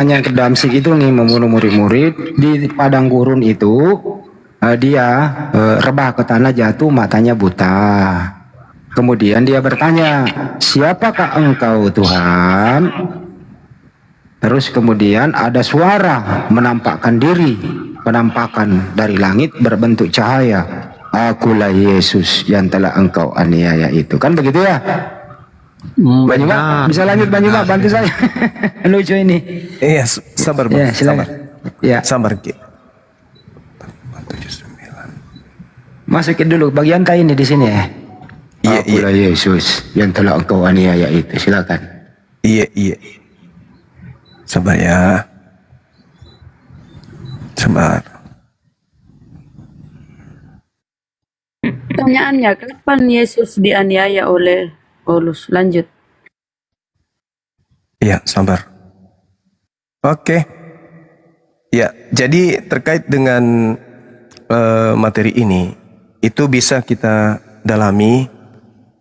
hanya ke Damsyik itu nih membunuh murid-murid di padang gurun itu. Dia rebah ke tanah, jatuh, matanya buta. Kemudian dia bertanya, siapakah engkau Tuhan? Terus kemudian ada suara menampakkan diri, penampakan dari langit berbentuk cahaya. Akulah Yesus yang telah engkau aniaya itu. Kan begitu ya? Banyuma, bisa lanjut Banyuma, bantu saya. Lucu ini. Iya, sabar Bang. Ya, silakan. Ya. Sabar Ki. Masukin dulu bagian kain ini di sini ya. Iya, Akulah Yesus yang telah engkau aniaya itu. Silakan. Iya. Sabar ya. Sabar. Pertanyaannya, kapan Yesus dianiaya oleh Paulus? Lanjut. Iya, sabar. Oke. Ya, jadi terkait dengan materi ini, itu bisa kita dalami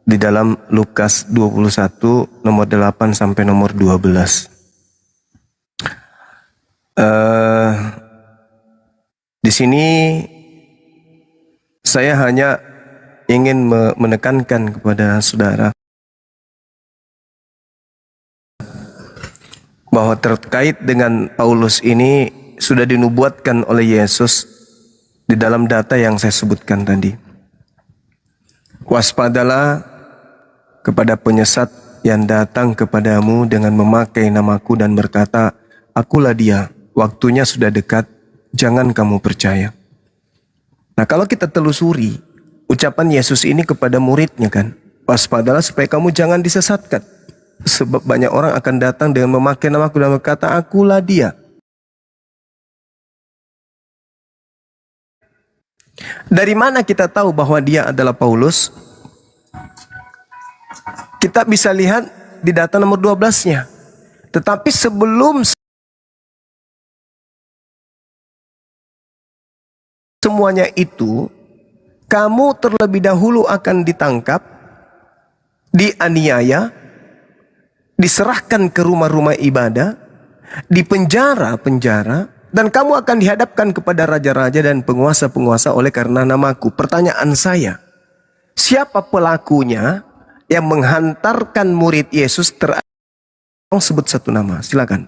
di dalam Lukas 21 nomor 8 sampai nomor 12. Di sini saya hanya ingin menekankan kepada saudara bahwa terkait dengan Paulus ini sudah dinubuatkan oleh Yesus di dalam data yang saya sebutkan tadi. Waspadalah kepada penyesat yang datang kepadamu dengan memakai namaku dan berkata, akulah dia, waktunya sudah dekat, jangan kamu percaya. Nah, kalau kita telusuri ucapan Yesus ini kepada muridnya kan, waspadalah supaya kamu jangan disesatkan. Sebab banyak orang akan datang dengan memakai namaku dan berkata, akulah dia. Dari mana kita tahu bahwa dia adalah Paulus? Kita bisa lihat di data nomor 12-nya. Tetapi sebelum semuanya itu, kamu terlebih dahulu akan ditangkap, dianiaya, diserahkan ke rumah-rumah ibadah, dipenjara-penjara, dan kamu akan dihadapkan kepada raja-raja dan penguasa-penguasa oleh karena namaku. Pertanyaan saya, siapa pelakunya yang menghantarkan murid Yesus sebut satu nama, silakan.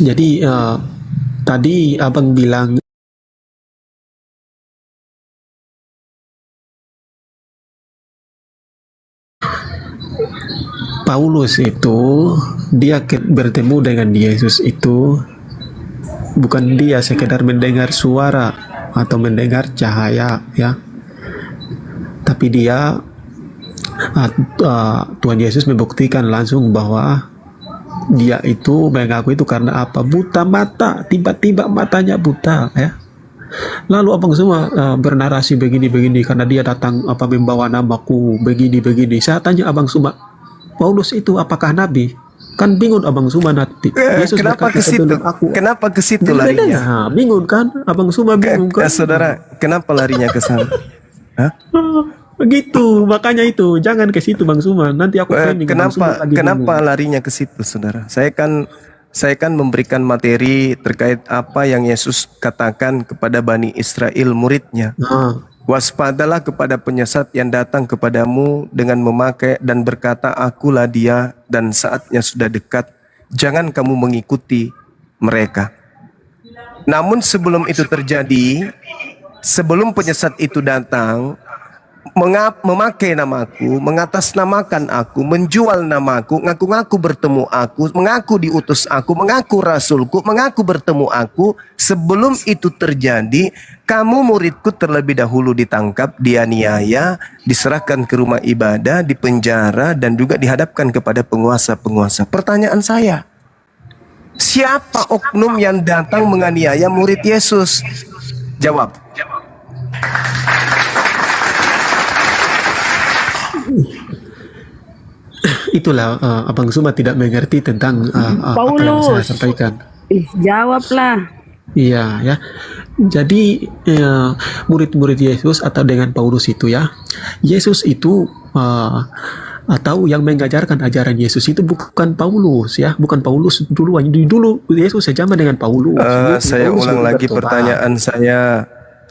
Jadi tadi abang bilang Paulus itu dia bertemu dengan Yesus itu bukan dia sekedar mendengar suara atau mendengar cahaya ya, tapi dia Tuhan Yesus membuktikan langsung bahwa dia itu mengaku itu karena apa? Buta mata, tiba-tiba matanya buta ya. Lalu abang semua bernarasi begini-begini karena dia datang membawa namaku begini-begini. Saya tanya abang semua, Paulus itu apakah nabi? Kan bingung abang semua nanti. Yesus kenapa ke situ? Kenapa ke situ larinya? Bingung kan? Abang semua bingung kan? Saudara, kenapa larinya ke sana? Hah? Begitu, makanya itu jangan ke situ Bang Suma. Nanti aku kenapa larinya ke situ, saudara? Saya kan memberikan materi terkait apa yang Yesus katakan kepada Bani Israel muridnya. Waspadalah kepada penyesat yang datang kepadamu dengan memakai dan berkata, akulah dia dan saatnya sudah dekat. Jangan kamu mengikuti mereka. Namun sebelum itu terjadi, sebelum penyesat itu datang, memakai namaku, mengatasnamakan aku, menjual namaku, ngaku-ngaku bertemu aku, mengaku diutus aku, mengaku rasulku, mengaku bertemu aku. Sebelum itu terjadi, kamu muridku terlebih dahulu ditangkap, dianiaya, diserahkan ke rumah ibadah, dipenjara, dan juga dihadapkan kepada penguasa-penguasa. Pertanyaan saya, siapa oknum yang datang menganiaya murid Yesus? Jawab. Itulah Abang Suma tidak mengerti tentang apa yang saya sampaikan. Jawablah. Iya ya. Jadi murid-murid Yesus atau dengan Paulus itu ya, Yesus itu atau yang mengajarkan ajaran Yesus itu bukan Paulus ya, bukan Paulus duluan. Dulu Yesus sejaman dengan Paulus. Saya Paulus ulang baru lagi bertobat. pertanyaan saya.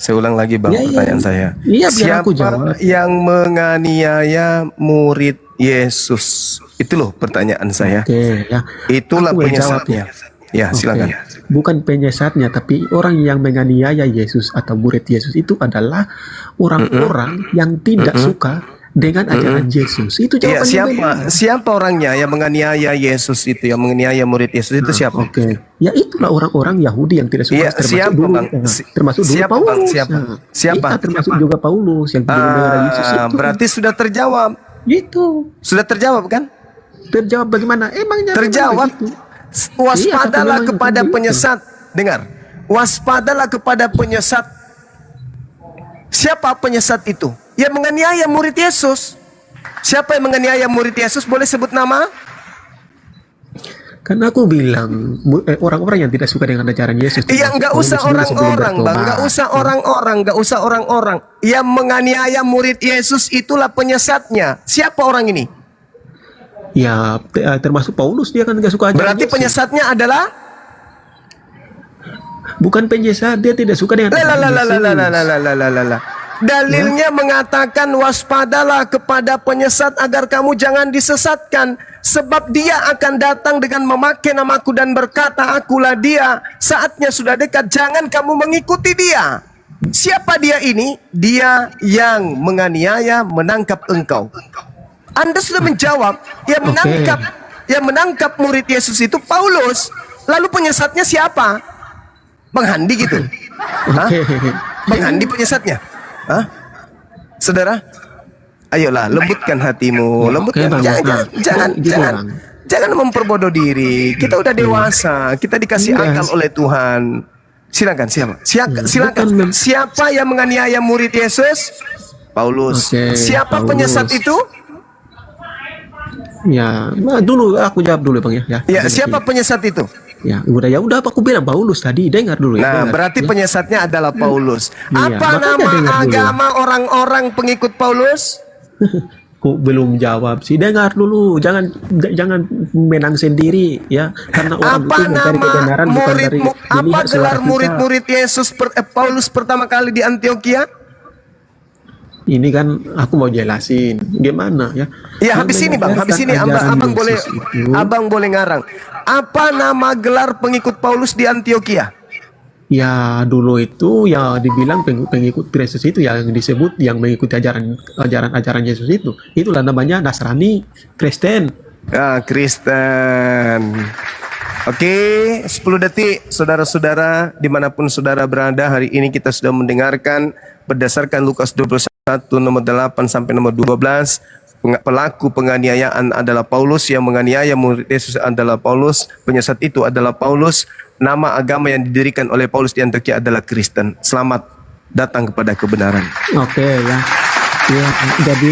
Saya ulang lagi Bang Ya, pertanyaan saya. Iya, biar aku jawab. Siapa yang menganiaya murid Yesus? Itu loh pertanyaan saya. Oke ya. Itulah Aku yang jawab penyesatnya. Ya, Oke. silakan. Bukan penyesatnya, tapi orang yang menganiaya Yesus atau murid Yesus itu adalah orang-orang yang tidak suka dengan ajaran Yesus. Itu Iya, jawabannya benar. siapa orangnya yang menganiaya Yesus itu, yang menganiaya murid Yesus itu siapa? Oke, ya itulah orang-orang Yahudi yang tidak suka. Iya, termasuk siapa, dulu, Bang? Siapa, termasuk dulu Bang? Paulus. Siapa? Nah, Siapa? iya, termasuk juga Paulus yang tidak mengenal Yesus itu. Berarti sudah terjawab. Itu Sudah terjawab kan? terjawab bagaimana? Emangnya Terjawab. memang begitu? Waspadalah Iya, kepada begitu. penyesat. Dengar. Waspadalah kepada penyesat. Siapa penyesat itu? Yang menganiaya murid Yesus. Siapa yang menganiaya murid Yesus? Boleh sebut nama? Karena aku bilang orang-orang yang tidak suka dengan ajaran Yesus. Iya, nggak usah orang-orang, Bang. Nggak usah orang-orang, nggak usah orang-orang. Yang menganiaya murid Yesus itulah penyesatnya. Siapa orang ini? Ya, termasuk Paulus, dia kan nggak suka ajaran Berarti Yesus. penyesatnya adalah Bukan penyesat, dia tidak suka dengan ajaran Yesus. Dalilnya mengatakan waspadalah kepada penyesat agar kamu jangan disesatkan, sebab dia akan datang dengan memakai namaku dan berkata akulah dia, saatnya sudah dekat, jangan kamu mengikuti dia. Siapa dia ini? Dia yang menganiaya menangkap engkau. Anda sudah menjawab. Yang menangkap murid Yesus itu Paulus. Lalu penyesatnya siapa? Bang Handi gitu. Hah? Bang Handi penyesatnya. Hah? Saudara, ayolah lembutkan hatimu, lembutkan. Jangan memperbodoh diri. Kita udah dewasa, kita dikasih akal oleh Tuhan. Silakan silakan. Siapa yang menganiaya murid Yesus? Paulus. Siapa penyesat itu? Ya, dulu aku jawab dulu Bang ya. Ya, siapa penyesat itu? Ya udah aku bilang Paulus tadi, dengar dulu ya. Nah, dengar, berarti ya. penyesatnya adalah Paulus. Iya, Apa makanya nama dengar dulu. agama orang-orang pengikut Paulus? Kok belum jawab sih? Dengar dulu, jangan menang sendiri ya. Karena orang Apa itu mencari nama kebenaran bukan dari apa dilihat suara gelar kita. murid-murid Yesus Paulus pertama kali di Antioquia? Ini kan aku mau jelasin gimana ya. Ya, habis ini Bang, habis ini Abang boleh ngarang. Apa nama gelar pengikut Paulus di Antioquia? Ya dulu itu ya dibilang pengikut Yesus itu yang disebut yang mengikuti ajaran Yesus itu. Itulah namanya Nasrani, Kristen. Ah, Kristen. Oke, 10 detik saudara-saudara dimanapun saudara berada. Hari ini kita sudah mendengarkan berdasarkan Lukas 21 nomor 8 sampai nomor 12. Pelaku penganiayaan adalah Paulus, yang menganiaya murid Yesus adalah Paulus, penyesat itu adalah Paulus. Nama agama yang didirikan oleh Paulus di Antioquia adalah Kristen. Selamat datang kepada kebenaran. Oke ya. Ya, jadi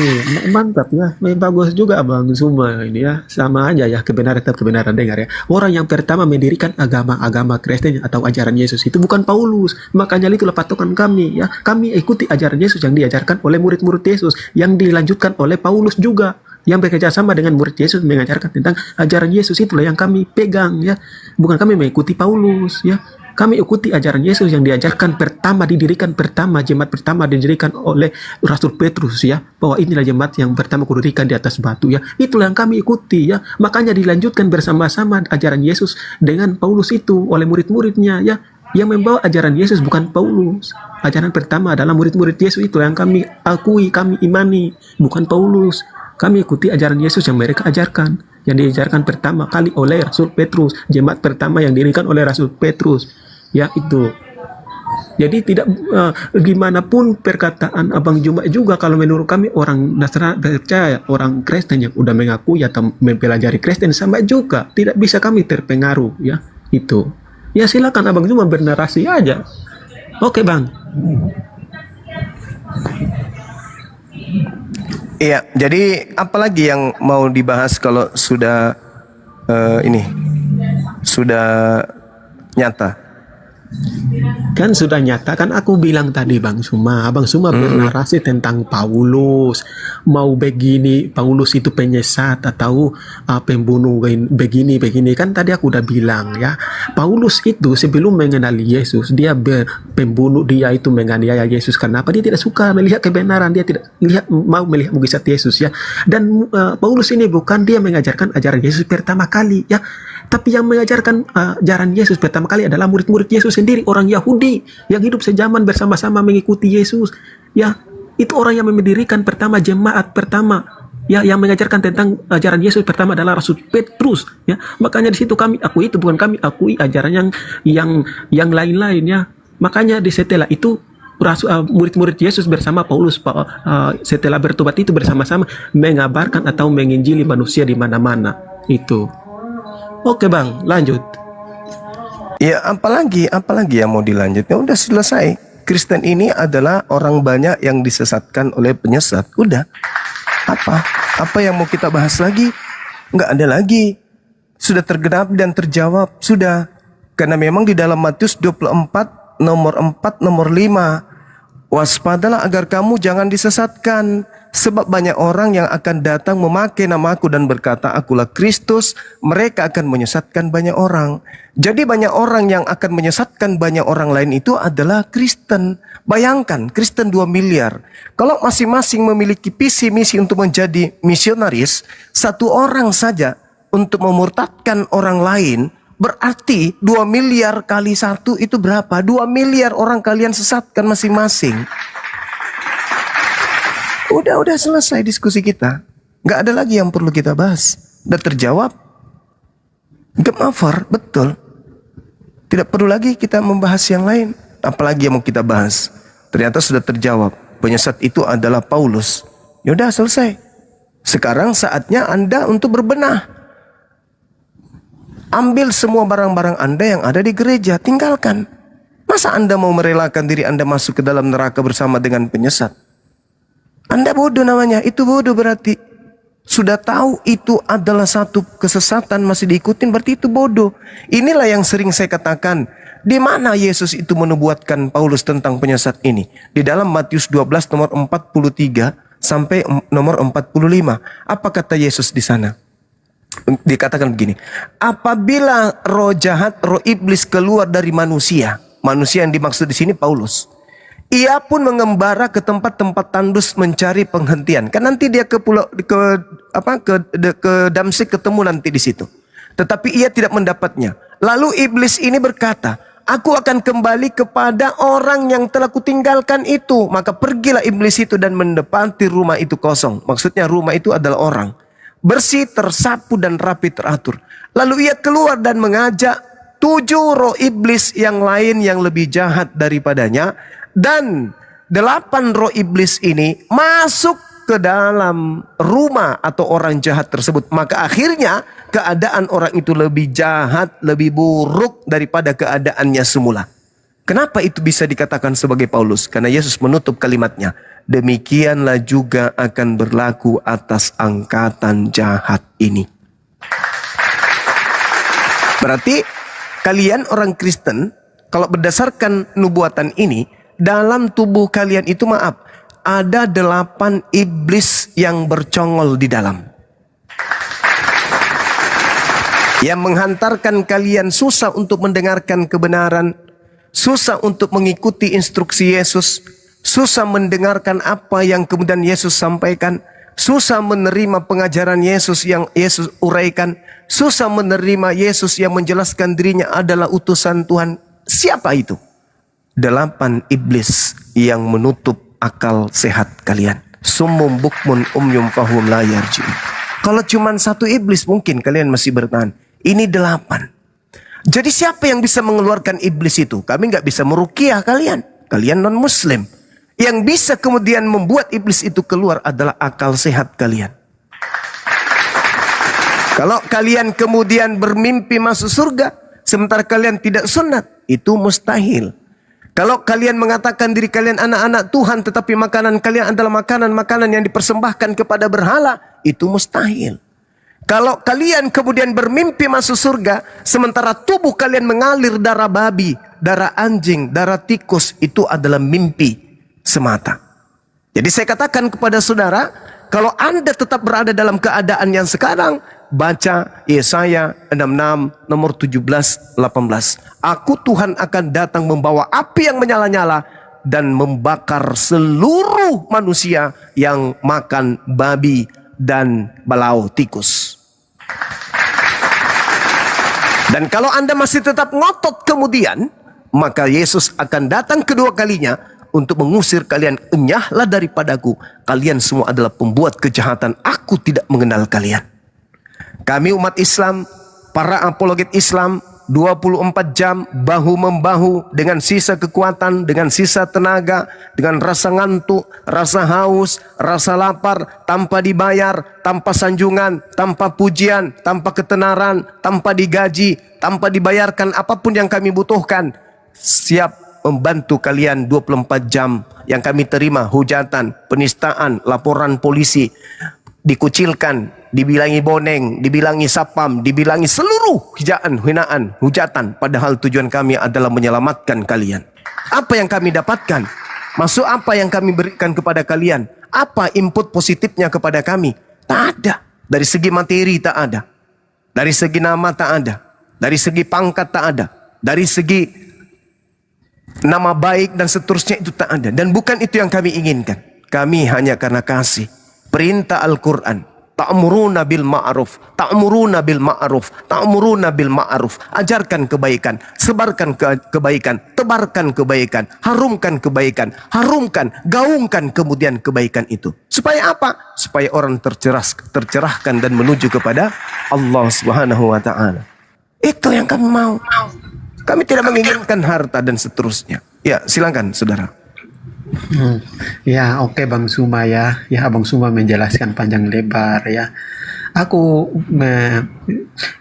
mantap ya. Bagus juga Abang semua ini ya. Sama aja ya, kebenaran tetap kebenaran, dengar ya. Orang yang pertama mendirikan agama Kristen atau ajaran Yesus itu bukan Paulus. Makanya itulah patokan kami ya. Kami ikuti ajaran Yesus yang diajarkan oleh murid-murid Yesus, yang dilanjutkan oleh Paulus juga, yang bekerja sama dengan murid Yesus mengajarkan tentang ajaran Yesus. Itulah yang kami pegang ya. Bukan kami mengikuti Paulus ya. Kami ikuti ajaran Yesus yang diajarkan pertama, didirikan pertama, jemaat pertama didirikan oleh Rasul Petrus ya. Bahwa inilah jemaat yang pertama kudirikan di atas batu ya. Itulah yang kami ikuti ya. Makanya dilanjutkan bersama-sama ajaran Yesus dengan Paulus itu oleh murid-muridnya ya. Yang membawa ajaran Yesus bukan Paulus. Ajaran pertama adalah murid-murid Yesus, itu yang kami akui, kami imani, bukan Paulus. Kami ikuti ajaran Yesus yang mereka ajarkan, yang diajarkan pertama kali oleh Rasul Petrus, jemaat pertama yang didirikan oleh Rasul Petrus. Ya itu. Jadi tidak gimana pun perkataan Abang Juma juga, kalau menurut kami orang Nasrani percaya, orang Kristen yang udah mengakui atau mempelajari Kristen sama juga, tidak bisa kami terpengaruh ya itu. Ya silakan Abang Juma bernarasi aja. Oke Bang. Iya, jadi apalagi yang mau dibahas kalau sudah ini sudah nyata. Kan sudah nyata, kan aku bilang tadi Bang Suma. Abang Suma bernarasi tentang Paulus. Mau begini, Paulus itu penyesat atau pembunuh begini. Kan tadi aku udah bilang ya. Paulus itu sebelum mengenali Yesus, dia pembunuh, dia itu menganiaya Yesus. Kenapa? Dia tidak suka melihat kebenaran, dia tidak mau melihat mukjizat Yesus ya. Dan Paulus ini bukan dia mengajarkan ajaran Yesus pertama kali ya. Tapi yang mengajarkan ajaran Yesus pertama kali adalah murid-murid Yesus sendiri, orang Yahudi yang hidup sejaman bersama-sama mengikuti Yesus. Ya, itu orang yang mendirikan pertama jemaat pertama. Ya, yang mengajarkan tentang ajaran Yesus pertama adalah Rasul Petrus. Ya, makanya di situ kami akui, itu bukan kami akui ajaran yang lain-lain ya. Makanya di setelah itu murid-murid Yesus bersama Paulus setelah bertobat itu bersama-sama mengabarkan atau menginjili manusia di mana-mana itu. Oke Bang, lanjut. Ya, apalagi yang mau dilanjut? Ya udah selesai. Kristen ini adalah orang banyak yang disesatkan oleh penyesat. Udah. Apa yang mau kita bahas lagi? Nggak ada lagi. Sudah tergenap dan terjawab. Sudah. Karena memang di dalam Matius 24 nomor 4 nomor 5, waspadalah agar kamu jangan disesatkan. Sebab banyak orang yang akan datang memakai namaku dan berkata, akulah Kristus. Mereka akan menyesatkan banyak orang. Jadi banyak orang yang akan menyesatkan banyak orang lain itu adalah Kristen. Bayangkan, Kristen 2 miliar. Kalau masing-masing memiliki visi misi untuk menjadi misionaris, satu orang saja untuk memurtadkan orang lain, berarti 2 miliar kali 1 itu berapa? 2 miliar orang kalian sesatkan masing-masing. Udah selesai diskusi kita. Nggak ada lagi yang perlu kita bahas. Udah terjawab. Game over, betul. Tidak perlu lagi kita membahas yang lain. Apalagi yang mau kita bahas. Ternyata sudah terjawab. Penyesat itu adalah Paulus. Yaudah selesai. Sekarang saatnya Anda untuk berbenah. Ambil semua barang-barang Anda yang ada di gereja. Tinggalkan. Masa Anda mau merelakan diri Anda masuk ke dalam neraka bersama dengan penyesat? Anda bodoh namanya, itu bodoh berarti. Sudah tahu itu adalah satu kesesatan masih diikutin, berarti itu bodoh. Inilah yang sering saya katakan. Di mana Yesus itu menubuatkan Paulus tentang penyesat ini? Di dalam Matius 12 nomor 43 sampai nomor 45. Apa kata Yesus di sana? Dikatakan begini. Apabila roh jahat, roh iblis keluar dari manusia. Manusia yang dimaksud di sini Paulus. Ia pun mengembara ke tempat-tempat tandus mencari penghentian. Kan nanti dia ke Damsik ketemu nanti di situ. Tetapi ia tidak mendapatnya. Lalu iblis ini berkata, aku akan kembali kepada orang yang telah kutinggalkan itu. Maka pergilah iblis itu dan mendapati rumah itu kosong. Maksudnya rumah itu adalah orang. Bersih, tersapu dan rapi teratur. Lalu ia keluar dan mengajak 7 roh iblis yang lain yang lebih jahat daripadanya. Dan 8 roh iblis ini masuk ke dalam rumah atau orang jahat tersebut. Maka akhirnya keadaan orang itu lebih jahat, lebih buruk daripada keadaannya semula. Kenapa itu bisa dikatakan sebagai Paulus? Karena Yesus menutup kalimatnya. Demikianlah juga akan berlaku atas angkatan jahat ini. Berarti kalian orang Kristen, kalau berdasarkan nubuatan ini, dalam tubuh kalian itu ada 8 iblis yang bercongol di dalam. Yang menghantarkan kalian susah untuk mendengarkan kebenaran, susah untuk mengikuti instruksi Yesus, susah mendengarkan apa yang kemudian Yesus sampaikan, susah menerima pengajaran Yesus yang Yesus uraikan, susah menerima Yesus yang menjelaskan dirinya adalah utusan Tuhan. Siapa itu? 8 iblis yang menutup akal sehat kalian. Summum bukmun umyum fahum la yarji'un. Kalau cuma 1 iblis mungkin kalian masih bertahan. Ini 8. Jadi siapa yang bisa mengeluarkan iblis itu? Kami nggak bisa meruqyah kalian. Kalian non muslim. Yang bisa kemudian membuat iblis itu keluar adalah akal sehat kalian. Kalau kalian kemudian bermimpi masuk surga, sementara kalian tidak sunat, itu mustahil. Kalau kalian mengatakan diri kalian anak-anak Tuhan, tetapi makanan kalian adalah makanan-makanan yang dipersembahkan kepada berhala, itu mustahil. Kalau kalian kemudian bermimpi masuk surga, sementara tubuh kalian mengalir darah babi, darah anjing, darah tikus, itu adalah mimpi semata. Jadi saya katakan kepada saudara, kalau Anda tetap berada dalam keadaan yang sekarang, baca Yesaya 66 nomor 17-18. Aku Tuhan akan datang membawa api yang menyala-nyala dan membakar seluruh manusia yang makan babi dan balau tikus. Dan kalau Anda masih tetap ngotot kemudian, maka Yesus akan datang kedua kalinya untuk mengusir kalian. Enyahlah daripadaku, kalian semua adalah pembuat kejahatan, aku tidak mengenal kalian. Kami umat Islam, para apologet Islam, 24 jam bahu-membahu dengan sisa kekuatan, dengan sisa tenaga, dengan rasa ngantuk, rasa haus, rasa lapar, tanpa dibayar, tanpa sanjungan, tanpa pujian, tanpa ketenaran, tanpa digaji, tanpa dibayarkan apapun yang kami butuhkan. Siap membantu kalian 24 jam. Yang kami terima hujatan, penistaan, laporan polisi, dikucilkan, dibilangi boneng, dibilangi sapam, dibilangi seluruh hinaan, hujatan. Padahal tujuan kami adalah menyelamatkan kalian. Apa yang kami dapatkan? Masuk apa yang kami berikan kepada kalian? Apa input positifnya kepada kami? Tak ada. Dari segi materi tak ada. Dari segi nama tak ada. Dari segi pangkat tak ada. Dari segi nama baik dan seterusnya itu tak ada. Dan bukan itu yang kami inginkan. Kami hanya karena kasih. Perintah Al-Quran, ta'muruna bil ma'ruf, ta'muruna bil ma'ruf, ta'muruna bil ma'ruf. Ajarkan kebaikan, sebarkan kebaikan, tebarkan kebaikan, harumkan kebaikan, harumkan, gaungkan kemudian kebaikan itu. Supaya apa? Supaya orang tercerahkan dan menuju kepada Allah Subhanahu wa taala. Itu yang kami mau. Kami tidak menginginkan harta dan seterusnya. Ya, silakan saudara. Ya, oke Bang Suma ya. Ya, Bang Suma menjelaskan panjang lebar ya. Aku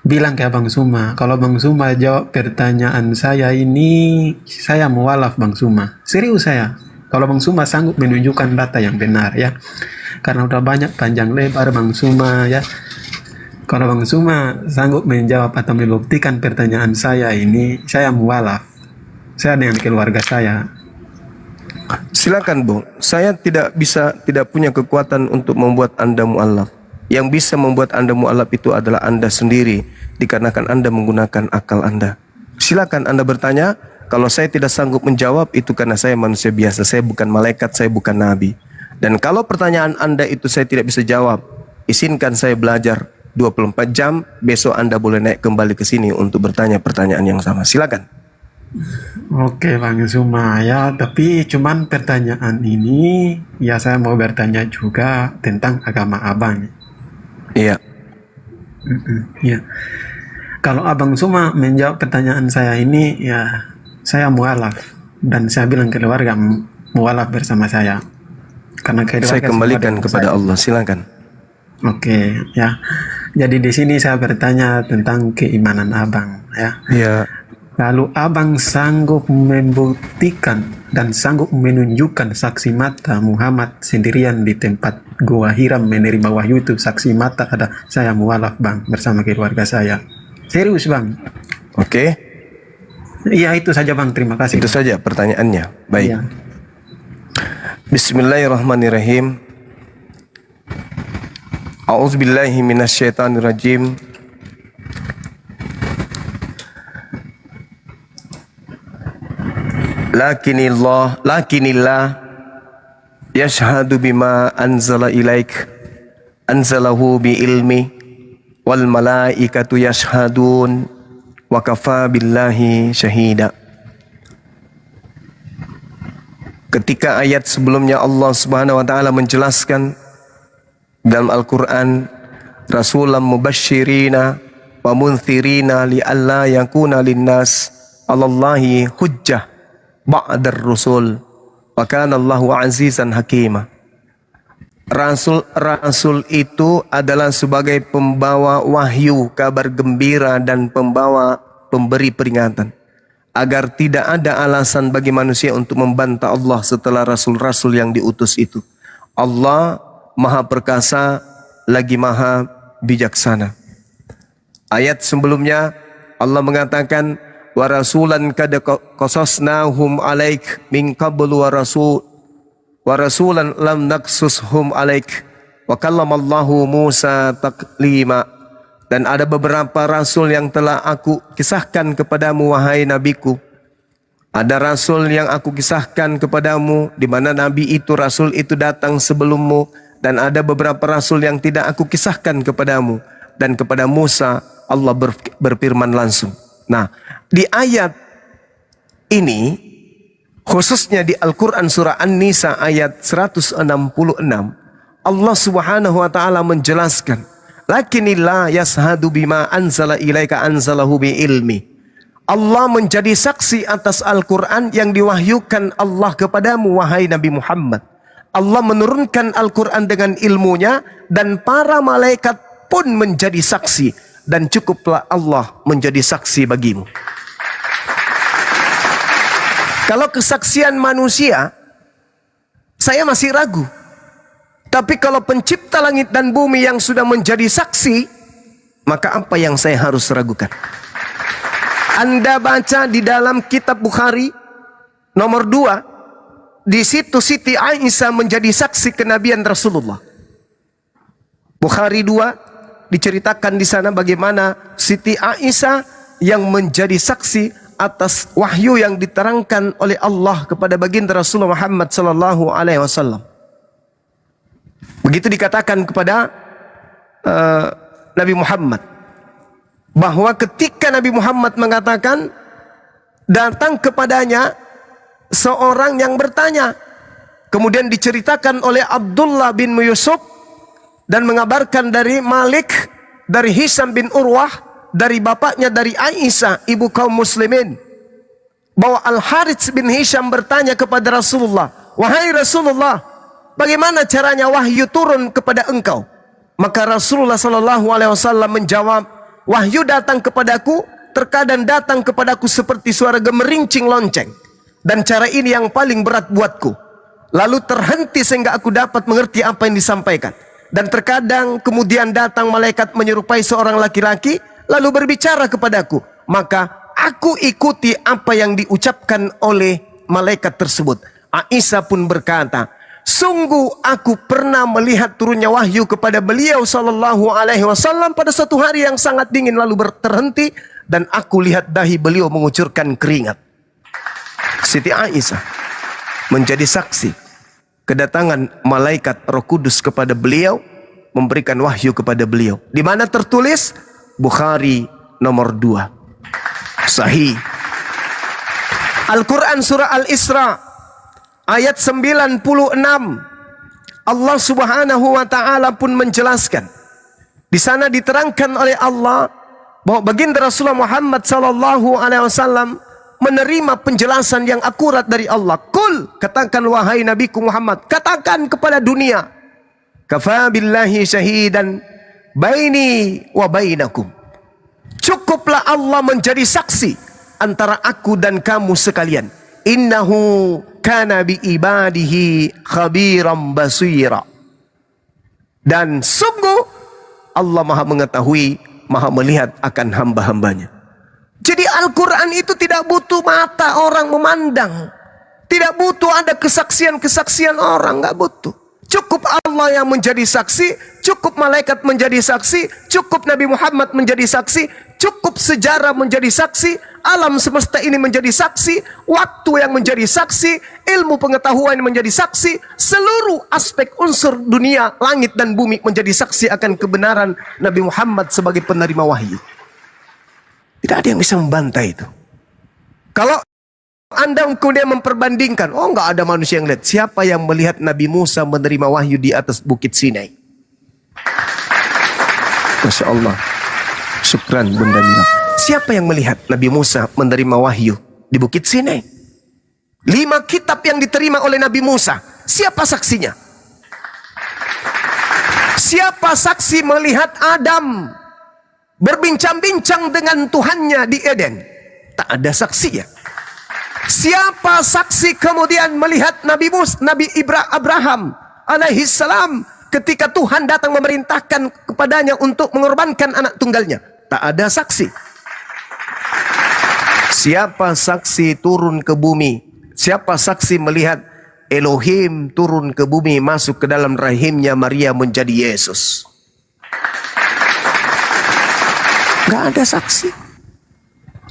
bilang ke Bang Suma, kalau Bang Suma jawab pertanyaan saya ini, saya mualaf Bang Suma. Serius saya. Kalau Bang Suma sanggup menunjukkan data yang benar ya. Karena udah banyak panjang lebar Bang Suma ya. Kalau Bang Suma sanggup menjawab atau membuktikan pertanyaan saya ini, saya mualaf. Saya dengan keluarga saya. Silakan Bung, saya tidak punya kekuatan untuk membuat Anda mu'alaf. Yang bisa membuat Anda mu'alaf itu adalah Anda sendiri, dikarenakan Anda menggunakan akal Anda. Silakan Anda bertanya. Kalau saya tidak sanggup menjawab, itu karena saya manusia biasa. Saya bukan malaikat, saya bukan nabi. Dan kalau pertanyaan Anda itu saya tidak bisa jawab, izinkan saya belajar 24 jam. Besok Anda boleh naik kembali ke sini untuk bertanya pertanyaan yang sama. Silakan. Oke Bang Suma ya, tapi cuman pertanyaan ini ya saya mau bertanya juga tentang agama Abang. Iya. Ya. Kalau Abang Suma menjawab pertanyaan saya ini, ya saya mualaf dan saya bilang keluarga mualaf bersama saya. Karena Saya kembalikan kepada Allah. Silakan. Oke ya. Jadi di sini saya bertanya tentang keimanan Abang ya. Iya. Lalu Abang sanggup membuktikan dan sanggup menunjukkan saksi mata Muhammad sendirian di tempat Gua Hiram menerima wahyu itu. Saksi mata ada saya mualaf Bang bersama keluarga saya. Serius Bang. Oke. Iya itu saja Bang, terima kasih. Itu saja pertanyaannya. Baik. Iya. Bismillahirrahmanirrahim. A'udzubillahi minasyaitonirrajim. Lakinillah yashhadu bima anzala ilaik anzalahu bi ilmi wal malaikatu yashhadun wa kafa billahi syahida. Ketika ayat sebelumnya Allah Subhanahu wa taala menjelaskan dalam Al-Qur'an, rasulan mubashshirina wa munthirina li alla yakuna linnas 'alallahi hujjah ba'dar rusul wa kana Allahu azizan hakima. Rasul itu adalah sebagai pembawa wahyu, kabar gembira dan pemberi peringatan, agar tidak ada alasan bagi manusia untuk membantah Allah setelah rasul-rasul yang diutus itu. Allah Maha Perkasa lagi Maha bijaksana. Ayat sebelumnya Allah mengatakan wa rasulan kad qasasnahum alaik min qablu wa rasulan lam naqsushum alaik wa kallamallahu Musa taklima. Dan ada beberapa rasul yang telah aku kisahkan kepadamu wahai nabiku. Ada rasul yang aku kisahkan kepadamu di mana nabi itu, rasul itu datang sebelummu, dan ada beberapa rasul yang tidak aku kisahkan kepadamu. Dan kepada Musa Allah berfirman langsung. Nah, di ayat ini khususnya di Al-Qur'an surah An-Nisa ayat 166 Allah Subhanahu wa taala menjelaskan, lakinillah yashhadu bima anzala ilaika anzalahu bi ilmi. Allah menjadi saksi atas Al-Quran yang diwahyukan Allah kepadamu wahai Nabi Muhammad. Allah menurunkan Al-Quran dengan ilmunya dan para malaikat pun menjadi saksi, dan cukuplah Allah menjadi saksi bagimu. Kalau kesaksian manusia saya masih ragu. Tapi kalau pencipta langit dan bumi yang sudah menjadi saksi, maka apa yang saya harus ragukan? Anda baca di dalam kitab Bukhari nomor 2, di situ Siti Aisyah menjadi saksi kenabian Rasulullah. Bukhari 2 diceritakan di sana bagaimana Siti Aisyah yang menjadi saksi atas wahyu yang diterangkan oleh Allah kepada baginda Rasulullah Muhammad sallallahu alaihi wasallam. Begitu dikatakan kepada Nabi Muhammad bahwa ketika Nabi Muhammad mengatakan datang kepadanya seorang yang bertanya, kemudian diceritakan oleh Abdullah bin Yusuf dan mengabarkan dari Malik, dari Hisam bin Urwah, dari bapaknya dari Aisyah ibu kaum muslimin, bahwa Al-Harits bin Hisham bertanya kepada Rasulullah, wahai Rasulullah, bagaimana caranya wahyu turun kepada engkau? Maka Rasulullah SAW menjawab, wahyu datang kepadaku, terkadang datang kepadaku seperti suara gemerincing lonceng. Dan cara ini yang paling berat buatku. Lalu terhenti sehingga aku dapat mengerti apa yang disampaikan. Dan terkadang kemudian datang malaikat menyerupai seorang laki-laki, lalu berbicara kepadaku. Maka aku ikuti apa yang diucapkan oleh malaikat tersebut. Aisyah pun berkata, sungguh aku pernah melihat turunnya wahyu kepada beliau sallallahu alaihi wasallam pada suatu hari yang sangat dingin, lalu terhenti dan aku lihat dahi beliau mengucurkan keringat. Siti Aisyah menjadi saksi kedatangan malaikat Roh Kudus kepada beliau, memberikan wahyu kepada beliau. Di mana tertulis? Bukhari nomor 2. Sahih. Al-Quran surah Al-Isra ayat 96, Allah Subhanahu wa taala pun menjelaskan. Di sana diterangkan oleh Allah bahwa baginda Rasulullah Muhammad sallallahu alaihi wasallam menerima penjelasan yang akurat dari Allah. Kul, katakan wahai nabiku Muhammad, katakan kepada dunia, kafa billahi syahidan baini wa bainakum. Cukuplah Allah menjadi saksi antara aku dan kamu sekalian. Innahu kana bi ibadihi khabiran basira. Dan sungguh Allah maha mengetahui, maha melihat akan hamba-hambanya. Jadi Al-Quran itu tidak butuh mata orang memandang, tidak butuh ada kesaksian-kesaksian orang, nggak butuh. Cukup Allah yang menjadi saksi, cukup malaikat menjadi saksi, cukup Nabi Muhammad menjadi saksi, cukup sejarah menjadi saksi, alam semesta ini menjadi saksi, waktu yang menjadi saksi, ilmu pengetahuan menjadi saksi, seluruh aspek unsur dunia, langit dan bumi menjadi saksi akan kebenaran Nabi Muhammad sebagai penerima wahyu. Tidak ada yang bisa membantah itu. Kalau Anda kemudian memperbandingkan, oh enggak ada manusia yang lihat. Siapa yang melihat Nabi Musa menerima wahyu di atas bukit Sinai? Masya Allah. Syukran Bunda Mila. Siapa yang melihat Nabi Musa menerima wahyu di bukit Sinai? 5 kitab yang diterima oleh Nabi Musa. Siapa saksinya? Siapa saksi melihat Adam berbincang-bincang dengan Tuhannya di Eden? Tak ada saksinya. Siapa saksi kemudian melihat Nabi Abraham alaihissalam ketika Tuhan datang memerintahkan kepadanya untuk mengorbankan anak tunggalnya. Tak ada saksi. Siapa saksi turun ke bumi? Siapa saksi melihat Elohim turun ke bumi, masuk ke dalam rahimnya Maria menjadi Yesus? Gak ada saksi.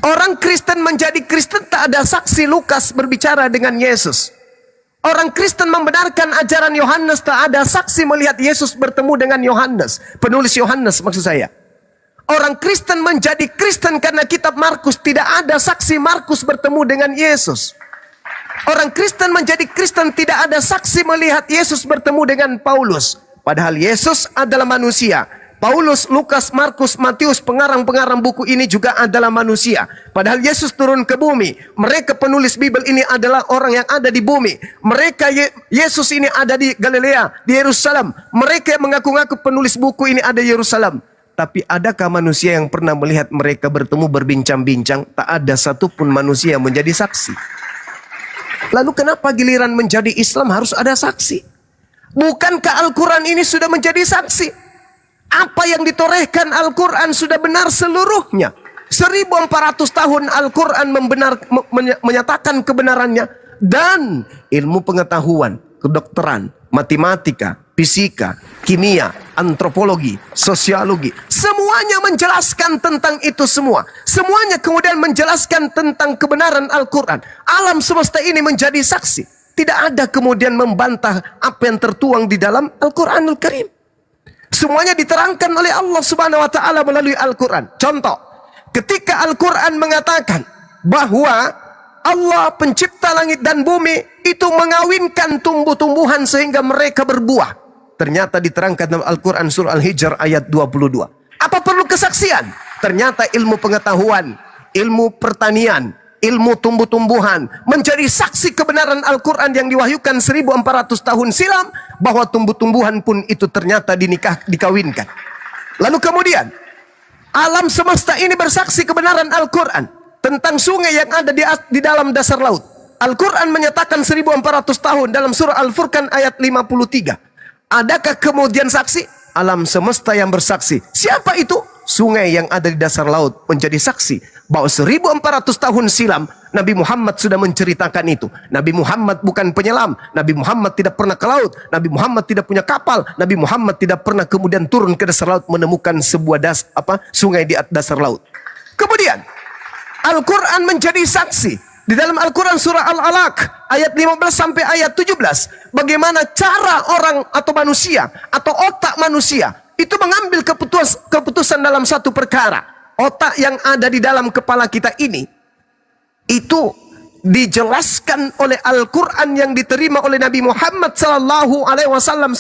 Orang Kristen menjadi Kristen tak ada saksi Lukas berbicara dengan Yesus. Orang Kristen membenarkan ajaran Yohanes, tak ada saksi melihat Yesus bertemu dengan Yohanes. Penulis Yohanes maksud saya. Orang Kristen menjadi Kristen karena kitab Markus, tidak ada saksi Markus bertemu dengan Yesus. Orang Kristen menjadi Kristen, tidak ada saksi melihat Yesus bertemu dengan Paulus. Padahal Yesus adalah manusia. Paulus, Lukas, Markus, Matius, pengarang-pengarang buku ini juga adalah manusia. Padahal Yesus turun ke bumi. Mereka penulis Bible ini adalah orang yang ada di bumi. Mereka, Yesus ini ada di Galilea, di Yerusalem. Mereka yang mengaku-ngaku penulis buku ini ada di Yerusalem. Tapi adakah manusia yang pernah melihat mereka bertemu berbincang-bincang? Tak ada satupun manusia yang menjadi saksi. Lalu kenapa giliran menjadi Islam harus ada saksi? Bukankah Al-Quran ini sudah menjadi saksi? Apa yang ditorehkan Al-Quran sudah benar seluruhnya. 1400 tahun Al-Quran menyatakan kebenarannya. Dan ilmu pengetahuan, kedokteran, matematika, fisika, kimia, antropologi, sosiologi, semuanya menjelaskan tentang itu semua. Semuanya kemudian menjelaskan tentang kebenaran Al-Quran. Alam semesta ini menjadi saksi. Tidak ada kemudian membantah apa yang tertuang di dalam Al-Quranul Karim. Semuanya diterangkan oleh Allah Subhanahu wa taala melalui Al-Quran. Contoh, ketika Al-Quran mengatakan bahwa Allah pencipta langit dan bumi itu mengawinkan tumbuh-tumbuhan sehingga mereka berbuah. Ternyata diterangkan dalam Al-Quran surah Al-Hijr ayat 22. Apa perlu kesaksian? Ternyata ilmu pengetahuan, ilmu pertanian, ilmu tumbuh-tumbuhan menjadi saksi kebenaran Al-Quran yang diwahyukan 1400 tahun silam, bahwa tumbuh-tumbuhan pun itu ternyata dikawinkan. Lalu kemudian alam semesta ini bersaksi kebenaran Al-Quran tentang sungai yang ada di dalam dasar laut. Al-Quran menyatakan 1400 tahun dalam surah Al-Furqan ayat 53. Adakah kemudian saksi? Alam semesta yang bersaksi. Siapa itu? Sungai yang ada di dasar laut menjadi saksi bahwa 1400 tahun silam Nabi Muhammad sudah menceritakan itu. Nabi Muhammad bukan penyelam. Nabi Muhammad tidak pernah ke laut. Nabi Muhammad tidak punya kapal. Nabi Muhammad tidak pernah kemudian turun ke dasar laut menemukan sebuah sungai di dasar laut. Kemudian Al-Quran menjadi saksi di dalam Al-Quran surah Al-Alaq ayat 15 sampai ayat 17. Bagaimana cara orang atau manusia atau otak manusia itu mengambil keputusan dalam satu perkara. Otak yang ada di dalam kepala kita ini itu dijelaskan oleh Al-Quran yang diterima oleh Nabi Muhammad SAW 1400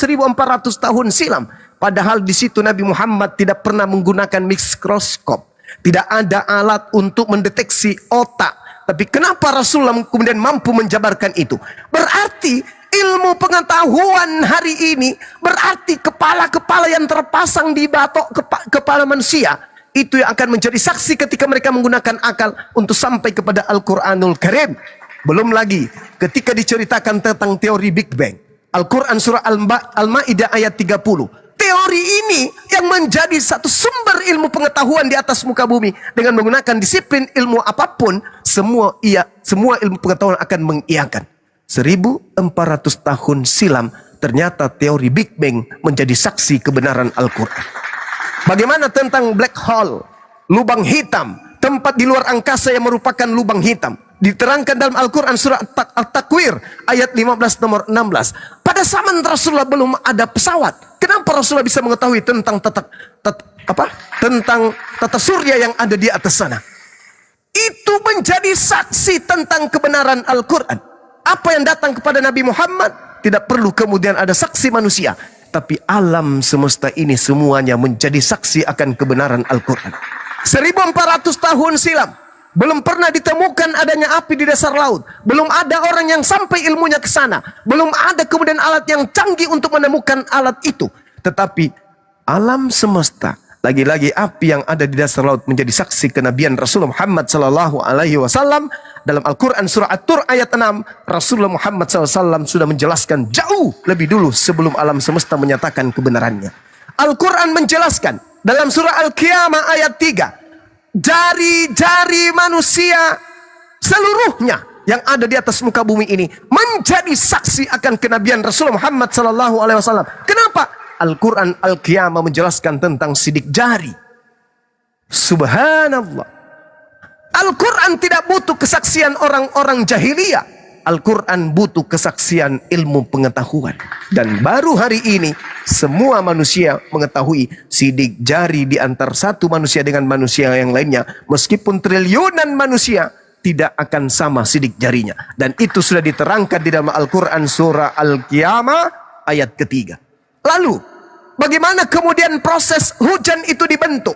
tahun silam. Padahal di situ Nabi Muhammad tidak pernah menggunakan mikroskop. Tidak ada alat untuk mendeteksi otak. Tapi kenapa Rasulullah kemudian mampu menjabarkan itu? Berarti ilmu pengetahuan hari ini, berarti kepala-kepala yang terpasang di batok kepala manusia, itu yang akan menjadi saksi ketika mereka menggunakan akal untuk sampai kepada Al-Quranul Karim. Belum lagi ketika diceritakan tentang teori Big Bang. Al-Quran surah Al-Ma'idah ayat 30. Teori ini yang menjadi satu sumber ilmu pengetahuan di atas muka bumi. Dengan menggunakan disiplin ilmu apapun, semua ilmu pengetahuan akan mengiyakan. 1400 tahun silam, ternyata teori Big Bang menjadi saksi kebenaran Al-Quran. Bagaimana tentang black hole, lubang hitam, tempat di luar angkasa yang merupakan lubang hitam? Diterangkan dalam Al-Quran surah At-Takwir ayat 15 nomor 16. Pada zaman Rasulullah belum ada pesawat. Kenapa Rasulullah bisa mengetahui tentang tata surya yang ada di atas sana? Itu menjadi saksi tentang kebenaran Al-Quran. Apa yang datang kepada Nabi Muhammad tidak perlu kemudian ada saksi manusia. Tapi alam semesta ini semuanya menjadi saksi akan kebenaran Al-Quran. 1400 tahun silam, belum pernah ditemukan adanya api di dasar laut. Belum ada orang yang sampai ilmunya ke sana. Belum ada kemudian alat yang canggih untuk menemukan alat itu. Tetapi alam semesta, lagi-lagi api yang ada di dasar laut menjadi saksi kenabian Rasulullah Muhammad SAW. Dalam Al-Quran surah At-Tur ayat 6, Rasulullah Muhammad SAW sudah menjelaskan jauh lebih dulu sebelum alam semesta menyatakan kebenarannya. Al-Quran menjelaskan dalam surah Al-Qiyamah ayat 3, jari-jari manusia seluruhnya yang ada di atas muka bumi ini menjadi saksi akan kenabian Rasulullah Muhammad SAW. Kenapa? Al-Quran Al-Qiyamah menjelaskan tentang sidik jari. Subhanallah. Al-Quran tidak butuh kesaksian orang-orang jahiliyah. Al-Quran butuh kesaksian ilmu pengetahuan. Dan baru hari ini semua manusia mengetahui sidik jari di antar satu manusia dengan manusia yang lainnya, meskipun triliunan manusia, tidak akan sama sidik jarinya. Dan itu sudah diterangkan di dalam Al-Quran surah Al-Qiyamah ayat ketiga. Lalu bagaimana kemudian proses hujan itu dibentuk?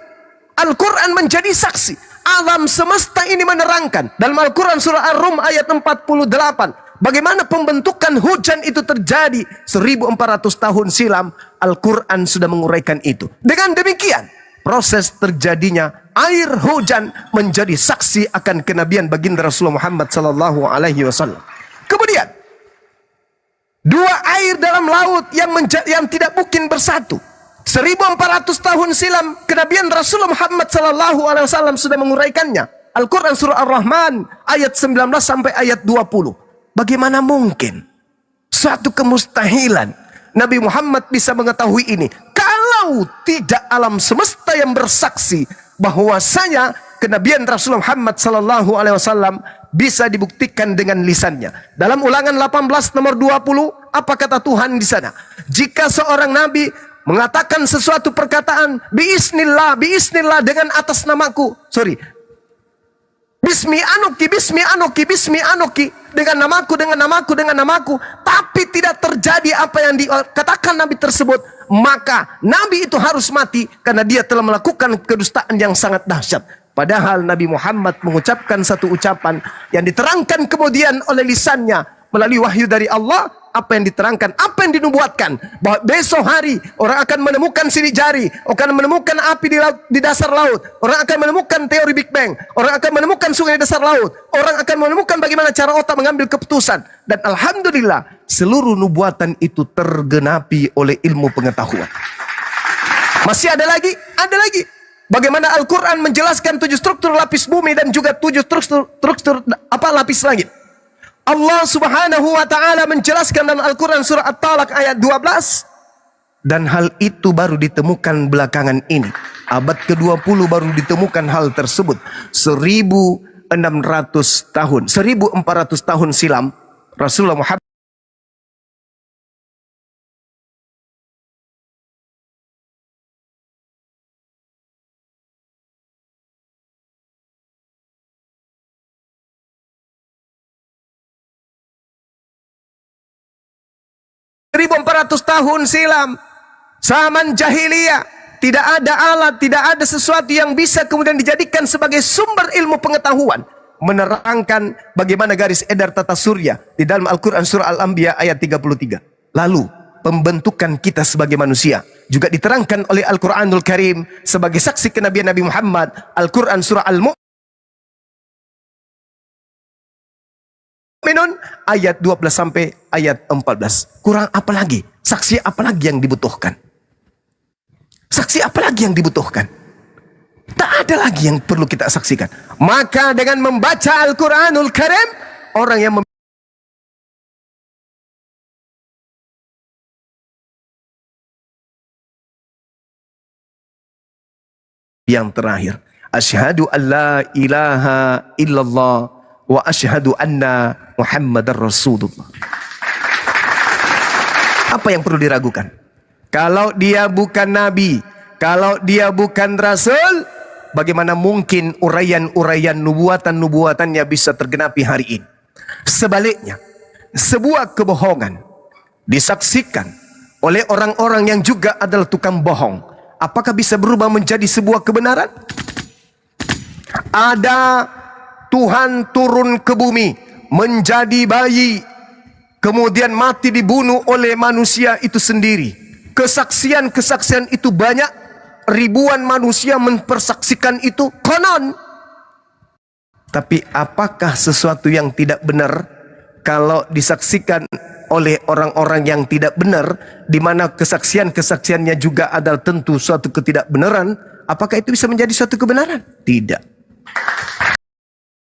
Al-Quran menjadi saksi. Alam semesta ini menerangkan dalam Al-Quran surah Ar-Rum ayat 48. Bagaimana pembentukan hujan itu terjadi 1400 tahun silam. Al-Quran sudah menguraikan itu. Dengan demikian, proses terjadinya air hujan menjadi saksi akan kenabian baginda Rasulullah Muhammad SAW. Kemudian, dua air dalam laut yang tidak mungkin bersatu. 1400 tahun silam kenabian Rasulullah Muhammad SAW sudah menguraikannya. Al-Quran surah Ar-Rahman ayat 19 sampai ayat 20. Bagaimana mungkin suatu kemustahilan Nabi Muhammad bisa mengetahui ini kalau tidak alam semesta yang bersaksi bahwasanya kenabian Rasulullah Muhammad SAW bisa dibuktikan dengan lisannya. Dalam Ulangan 18 nomor 20, apa kata Tuhan di sana? Jika seorang nabi mengatakan sesuatu perkataan biisnillah dengan atas namaku, bismi anoki dengan namaku, tapi tidak terjadi apa yang dikatakan nabi tersebut, maka nabi itu harus mati karena dia telah melakukan kedustaan yang sangat dahsyat. Padahal Nabi Muhammad mengucapkan satu ucapan yang diterangkan kemudian oleh lisannya melalui wahyu dari Allah. Apa yang diterangkan, apa yang dinubuatkan, bahwa besok hari orang akan menemukan sidik jari, akan menemukan api di dasar laut, orang akan menemukan teori Big Bang, orang akan menemukan sungai di dasar laut, orang akan menemukan bagaimana cara otak mengambil keputusan. Dan alhamdulillah seluruh nubuatan itu tergenapi oleh ilmu pengetahuan. Masih ada lagi? Ada lagi. Bagaimana Al-Quran menjelaskan 7 struktur lapis bumi dan juga 7 struktur lapis langit. Allah subhanahu wa ta'ala menjelaskan dalam Al-Quran surah At-Talaq ayat 12. Dan hal itu baru ditemukan belakangan ini. Abad ke-20 baru ditemukan hal tersebut. 1400 tahun silam Rasulullah Muhammad tahun silam, zaman jahiliyah, tidak ada alat, tidak ada sesuatu yang bisa kemudian dijadikan sebagai sumber ilmu pengetahuan, menerangkan bagaimana garis edar tata surya di dalam Al-Quran surah Al-Anbiya ayat 33. Lalu pembentukan kita sebagai manusia juga diterangkan oleh Al-Quranul Karim sebagai saksi kenabian Nabi Muhammad. Al-Quran surah Al-Mu'minun ayat 12 sampai ayat 14. Kurang apa lagi? Saksi apa lagi yang dibutuhkan? Saksi apa lagi yang dibutuhkan? Tak ada lagi yang perlu kita saksikan. Maka dengan membaca Al-Quranul Karim, orang yang yang terakhir, asyhadu an la ilaha illallah wa asyhadu anna Muhammadar Rasulullah. Apa yang perlu diragukan? Kalau dia bukan nabi, kalau dia bukan rasul, bagaimana mungkin uraian-uraian nubuatan-nubuatannya bisa tergenapi hari ini? Sebaliknya, sebuah kebohongan disaksikan oleh orang-orang yang juga adalah tukang bohong, apakah bisa berubah menjadi sebuah kebenaran? Ada Tuhan turun ke bumi menjadi bayi, kemudian mati dibunuh oleh manusia itu sendiri. Kesaksian-kesaksian itu banyak, ribuan manusia mempersaksikan itu konon. Tapi apakah sesuatu yang tidak benar kalau disaksikan oleh orang-orang yang tidak benar, di mana kesaksian-kesaksiannya juga adalah tentu suatu ketidakbenaran, apakah itu bisa menjadi suatu kebenaran? Tidak.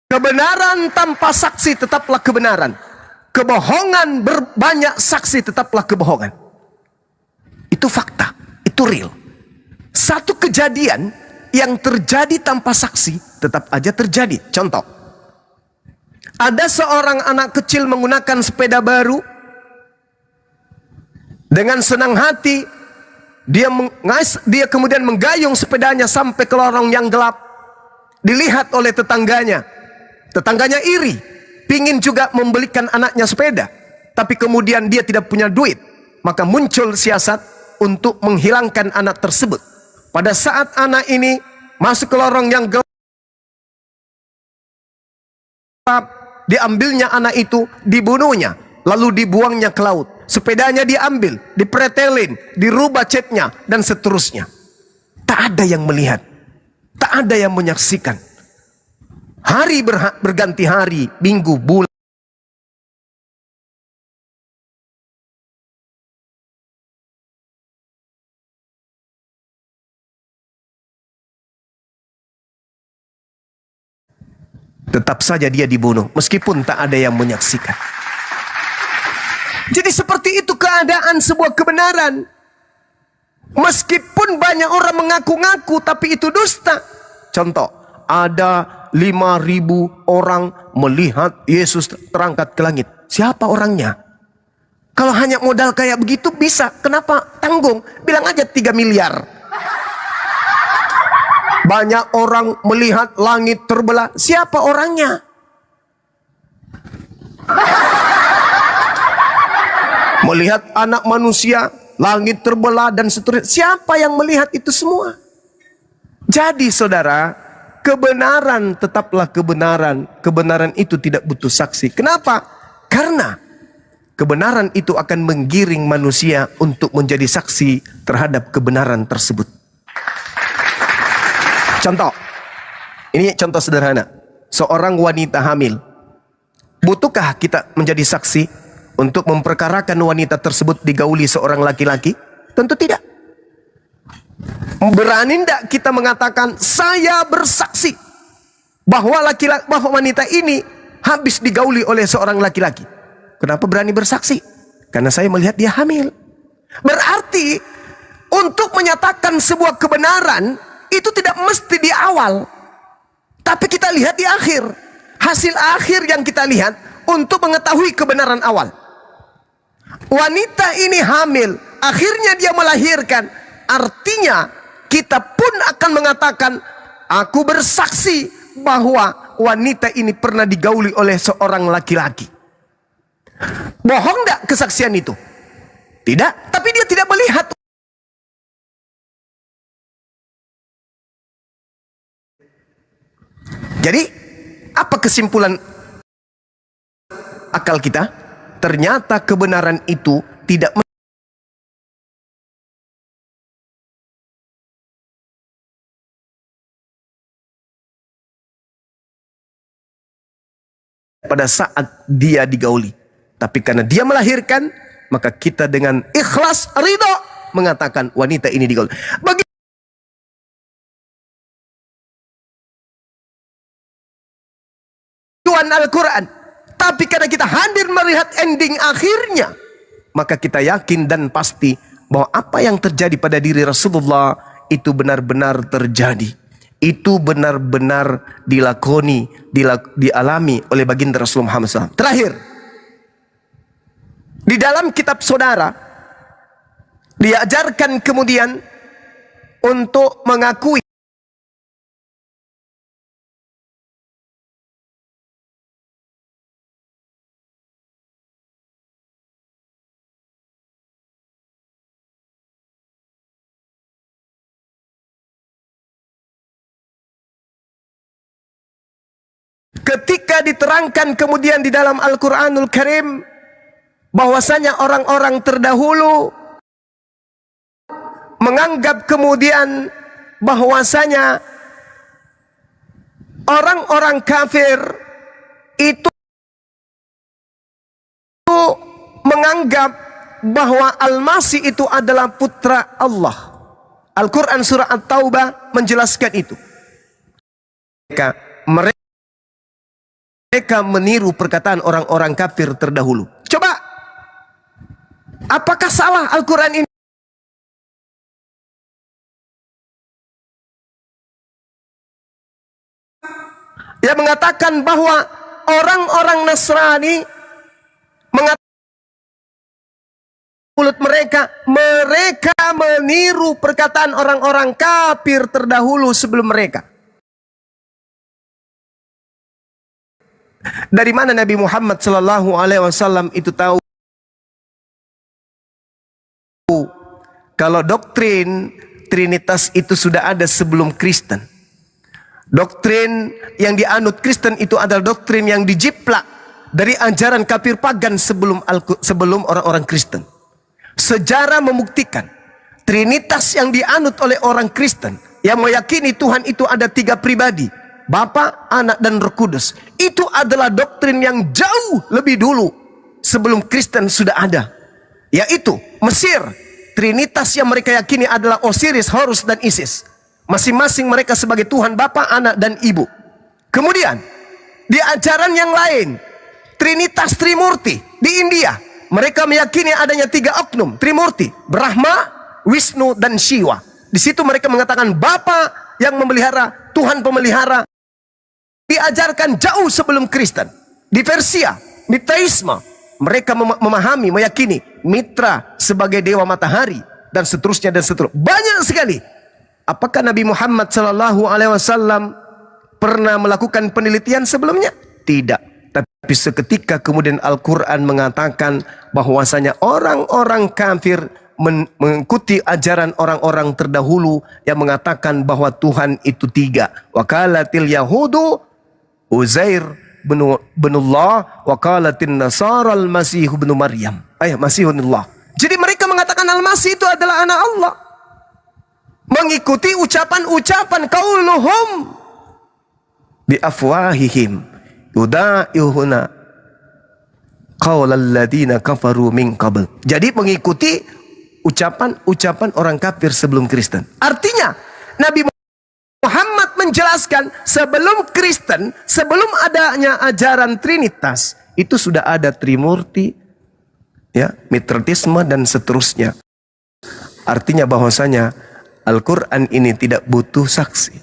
Kebenaran tanpa saksi tetaplah kebenaran. Kebohongan berbanyak saksi tetaplah kebohongan. Itu fakta, itu real. Satu kejadian yang terjadi tanpa saksi tetap aja terjadi. Contoh, ada seorang anak kecil menggunakan sepeda baru. Dengan senang hati dia kemudian menggayung sepedanya sampai ke lorong yang gelap. Dilihat oleh tetangganya. Tetangganya iri, pingin juga membelikan anaknya sepeda, tapi kemudian dia tidak punya duit. Maka muncul siasat untuk menghilangkan anak tersebut. Pada saat anak ini masuk ke lorong yang gelap, diambilnya anak itu, dibunuhnya, lalu dibuangnya ke laut. Sepedanya diambil, dipretelin, dirubah catnya, dan seterusnya. Tak ada yang melihat, tak ada yang menyaksikan. Hari berganti hari, minggu, bulan. Tetap saja dia dibunuh, meskipun tak ada yang menyaksikan. Jadi seperti itu keadaan sebuah kebenaran. Meskipun banyak orang mengaku-ngaku, tapi itu dusta. Contoh, ada 5.000 orang melihat Yesus terangkat ke langit. Siapa orangnya? Kalau hanya modal kayak begitu bisa. Kenapa tanggung? Bilang aja 3 miliar. Banyak orang melihat langit terbelah. Siapa orangnya? Melihat anak manusia, langit terbelah dan seterusnya. Siapa yang melihat itu semua? Jadi saudara, kebenaran tetaplah kebenaran. Kebenaran itu tidak butuh saksi. Kenapa? Karena kebenaran itu akan menggiring manusia untuk menjadi saksi terhadap kebenaran tersebut. Contoh, ini contoh sederhana. Seorang wanita hamil. Butuhkah kita menjadi saksi untuk memperkarakan wanita tersebut digauli seorang laki-laki? Tentu tidak. Berani tidak kita mengatakan, saya bersaksi bahwa wanita ini habis digauli oleh seorang laki-laki? Kenapa berani bersaksi? Karena saya melihat dia hamil. Berarti untuk menyatakan sebuah kebenaran itu tidak mesti di awal, tapi kita lihat di akhir. Hasil akhir yang kita lihat untuk mengetahui kebenaran awal. Wanita ini hamil, akhirnya dia melahirkan. Artinya kita pun akan mengatakan, aku bersaksi bahwa wanita ini pernah digauli oleh seorang laki-laki. Bohong tidak kesaksian itu? Tidak, tapi dia tidak melihat. Jadi apa kesimpulan akal kita? Ternyata kebenaran itu tidak pada saat dia digauli, tapi karena dia melahirkan, maka kita dengan ikhlas ridho mengatakan wanita ini digauli. Bagi Al-Quran, tapi karena kita hadir melihat ending akhirnya, maka kita yakin dan pasti bahwa apa yang terjadi pada diri Rasulullah itu benar-benar terjadi. Itu benar-benar dilakoni, dialami oleh baginda Rasulullah Muhammad SAW. Terakhir, di dalam kitab saudara diajarkan kemudian untuk mengakui ketika diterangkan kemudian di dalam Al-Quranul Karim bahwasanya orang-orang terdahulu menganggap kemudian bahwasanya orang-orang kafir itu menganggap bahwa Al-Masih itu adalah putra Allah. Al-Quran surah At-Taubah menjelaskan itu. Mereka meniru perkataan orang-orang kafir terdahulu. Coba, apakah salah Al-Quran ini? Yang mengatakan bahwa orang-orang Nasrani mengatakan mulut mereka meniru perkataan orang-orang kafir terdahulu sebelum mereka. Dari mana Nabi Muhammad SAW itu tahu kalau doktrin Trinitas itu sudah ada sebelum Kristen? Doktrin yang dianut Kristen itu adalah doktrin yang dijiplak dari ajaran kafir pagan sebelum orang-orang Kristen. Sejarah membuktikan Trinitas yang dianut oleh orang Kristen yang meyakini Tuhan itu ada 3 pribadi, Bapa, Anak, dan Roh Kudus. Itu adalah doktrin yang jauh lebih dulu sebelum Kristen sudah ada. Yaitu Mesir, Trinitas yang mereka yakini adalah Osiris, Horus, dan Isis. Masing-masing mereka sebagai Tuhan Bapa, Anak, dan Ibu. Kemudian di ajaran yang lain, Trinitas Trimurti di India, mereka meyakini adanya 3 oknum Trimurti, Brahma, Wisnu, dan Shiva. Di situ mereka mengatakan Bapa yang memelihara, Tuhan pemelihara. Diajarkan jauh sebelum Kristen. Di Persia, Mitraisme, mereka memahami, meyakini Mitra sebagai dewa matahari, dan seterusnya dan seterusnya. Banyak sekali. Apakah Nabi Muhammad SAW pernah melakukan penelitian sebelumnya? Tidak. Tapi seketika kemudian Al-Quran mengatakan bahwasanya orang-orang kafir mengikuti ajaran orang-orang terdahulu yang mengatakan bahwa Tuhan itu 3. Wakalatil Yahudu Uzair binullah, wakalatin Nasara al-Masih bin Maryam. Masihunillah. Jadi mereka mengatakan Al-Masih itu adalah anak Allah. Mengikuti ucapan-ucapan qauluhum bi afwahihim yudaihuna qaulal ladina kafaru min qabl. Jadi mengikuti ucapan-ucapan orang kafir sebelum Kristen. Artinya Nabi Muhammad menjelaskan sebelum Kristen, sebelum adanya ajaran Trinitas, itu sudah ada Trimurti, ya, Mitratisme, dan seterusnya. Artinya bahwasanya Al-Quran ini tidak butuh saksi.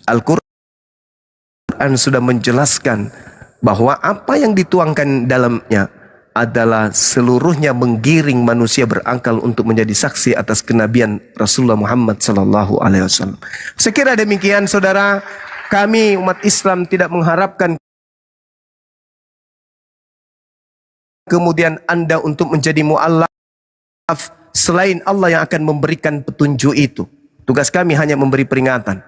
Al-Quran sudah menjelaskan bahwa apa yang dituangkan dalamnya adalah seluruhnya menggiring manusia berakal untuk menjadi saksi atas kenabian Rasulullah Muhammad SAW. Sekira demikian, saudara, kami umat Islam tidak mengharapkan kemudian Anda untuk menjadi mu'allaf selain Allah yang akan memberikan petunjuk itu. Tugas kami hanya memberi peringatan.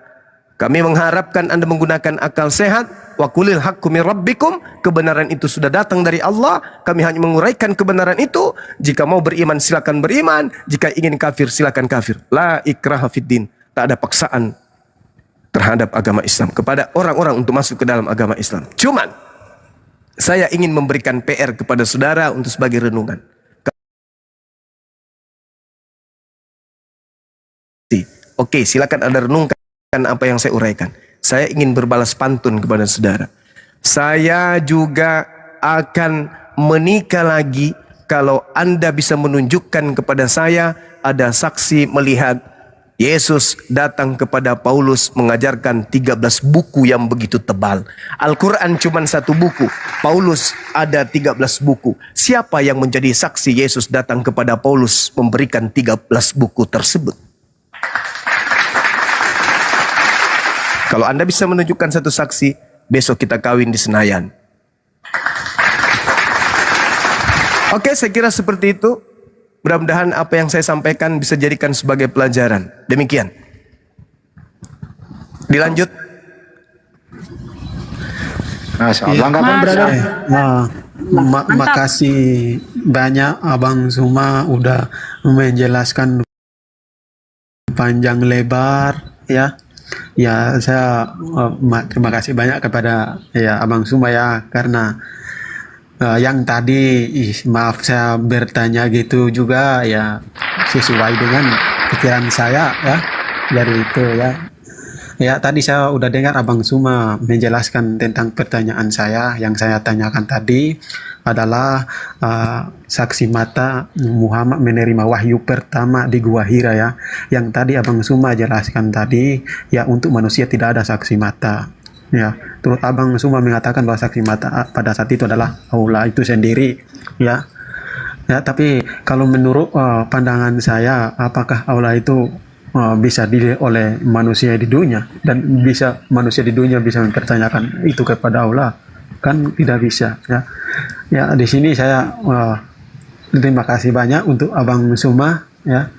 Kami mengharapkan Anda menggunakan akal sehat. Wa qulil haqqu min rabbikum. Kebenaran itu sudah datang dari Allah. Kami hanya menguraikan kebenaran itu. Jika mau beriman silakan beriman. Jika ingin kafir silakan kafir. La ikraha fiddin. Tak ada paksaan terhadap agama Islam kepada orang-orang untuk masuk ke dalam agama Islam. Cuman saya ingin memberikan PR kepada saudara untuk sebagai renungan. Oke, silakan Anda renungkan apa yang saya uraikan. Saya ingin berbalas pantun kepada saudara. Saya juga akan menikah lagi kalau Anda bisa menunjukkan kepada saya ada saksi melihat Yesus datang kepada Paulus mengajarkan 13 buku yang begitu tebal. Al-Quran cuma 1 buku. Paulus ada 13 buku. Siapa yang menjadi saksi Yesus datang kepada Paulus memberikan 13 buku tersebut? Kalau Anda bisa menunjukkan satu saksi, besok kita kawin di Senayan. Oke, saya kira seperti itu. Mudah-mudahan apa yang saya sampaikan bisa jadikan sebagai pelajaran. Demikian. Dilanjut. Masya Allah, nggak Masya brother. Makasih banyak Abang Suma udah menjelaskan panjang lebar ya. Ya, saya terima kasih banyak kepada ya Abang Suma ya, karena Yang tadi, maaf saya bertanya gitu juga ya sesuai dengan pikiran saya ya dari itu ya. Ya tadi saya udah dengar Abang Suma menjelaskan tentang pertanyaan saya. Yang saya tanyakan tadi adalah saksi mata Muhammad menerima wahyu pertama di Gua Hira ya. Yang tadi Abang Suma jelaskan tadi ya untuk manusia tidak ada saksi mata. Ya, terus Abang Suma mengatakan bahwa saksi mata pada saat itu adalah Allah itu sendiri, ya. Ya, tapi kalau menurut pandangan saya, apakah Allah itu bisa dilihat oleh manusia di dunia dan bisa manusia di dunia bisa mempertanyakan itu kepada Allah? Kan tidak bisa, ya. Ya, di sini saya terima kasih banyak untuk Abang Suma, ya,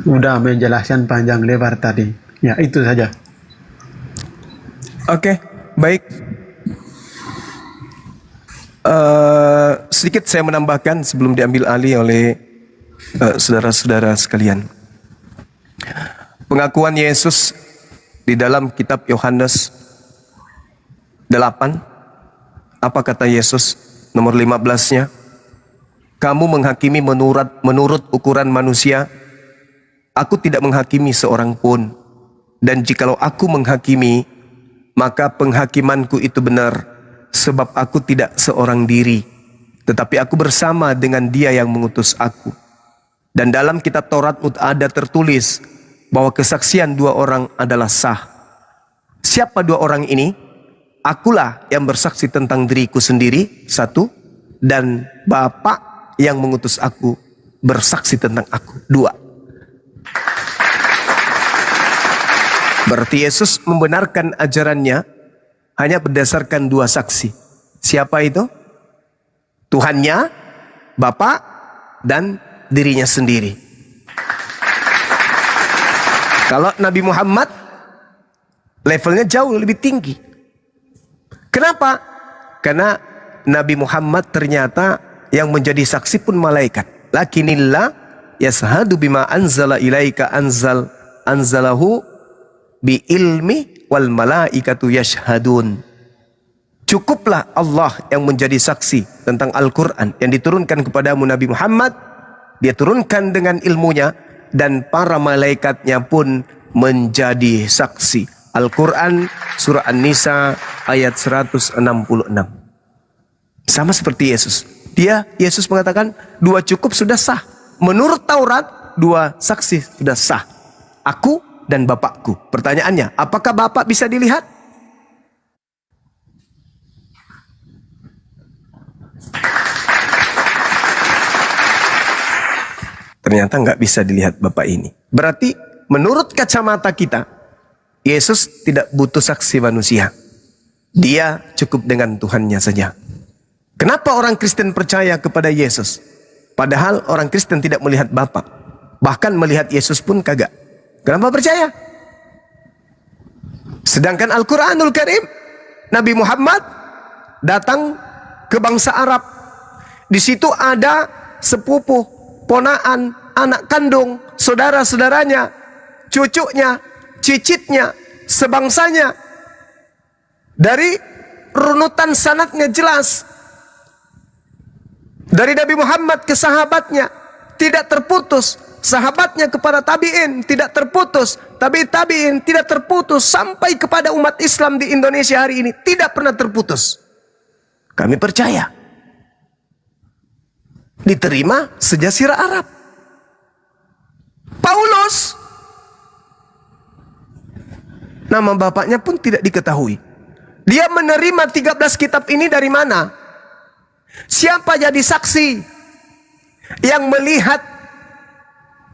udah menjelaskan panjang lebar tadi. Ya, itu saja. Oke, baik. Sedikit saya menambahkan sebelum diambil alih oleh saudara-saudara sekalian. Pengakuan Yesus di dalam kitab Yohanes 8, apa kata Yesus nomor 15-nya? Kamu menghakimi menurut ukuran manusia, aku tidak menghakimi seorang pun. Dan jikalau aku menghakimi, maka penghakimanku itu benar, sebab aku tidak seorang diri, tetapi aku bersama dengan Dia yang mengutus aku. Dan dalam kitab Taurat ada tertulis bahwa kesaksian dua orang adalah sah. Siapa dua orang ini? Akulah yang bersaksi tentang diriku sendiri, satu, dan Bapa yang mengutus aku bersaksi tentang aku, dua. Berarti Yesus membenarkan ajarannya hanya berdasarkan dua saksi. Siapa itu? Tuhannya, Bapa, dan dirinya sendiri. Kalau Nabi Muhammad levelnya jauh lebih tinggi. Kenapa? Karena Nabi Muhammad ternyata yang menjadi saksi pun malaikat. Lakinillah yashhadu bima anzala ilaika anzalahu bi ilmi wal malaikatu yashhadun. Cukuplah Allah yang menjadi saksi tentang Al-Quran yang diturunkan kepadamu Nabi Muhammad. Dia turunkan dengan ilmunya dan para malaikatnya pun menjadi saksi. Al-Quran surah An-Nisa ayat 166. Sama seperti Yesus. Yesus mengatakan dua cukup sudah sah. Menurut Taurat dua saksi sudah sah. Aku dan Bapakku. Pertanyaannya, apakah Bapak bisa dilihat? Ternyata nggak bisa dilihat Bapak ini. Berarti menurut kacamata kita, Yesus tidak butuh saksi manusia. Dia cukup dengan Tuhannya saja. Kenapa orang Kristen percaya kepada Yesus? Padahal orang Kristen tidak melihat Bapa. Bahkan melihat Yesus pun kagak. Kenapa percaya? Sedangkan Al-Quranul Karim, Nabi Muhammad datang ke bangsa Arab. Di situ ada sepupu, ponaan, anak kandung, saudara-saudaranya, cucunya, cicitnya, sebangsanya. Dari runutan sanadnya jelas. Dari Nabi Muhammad ke sahabatnya tidak terputus. Sahabatnya kepada tabi'in tidak terputus. Tabi'in tidak terputus. Sampai kepada umat Islam di Indonesia hari ini tidak pernah terputus. Kami percaya. Diterima sejazirah Arab. Paulus, nama bapaknya pun tidak diketahui. Dia menerima 13 kitab ini dari mana? Siapa jadi saksi yang melihat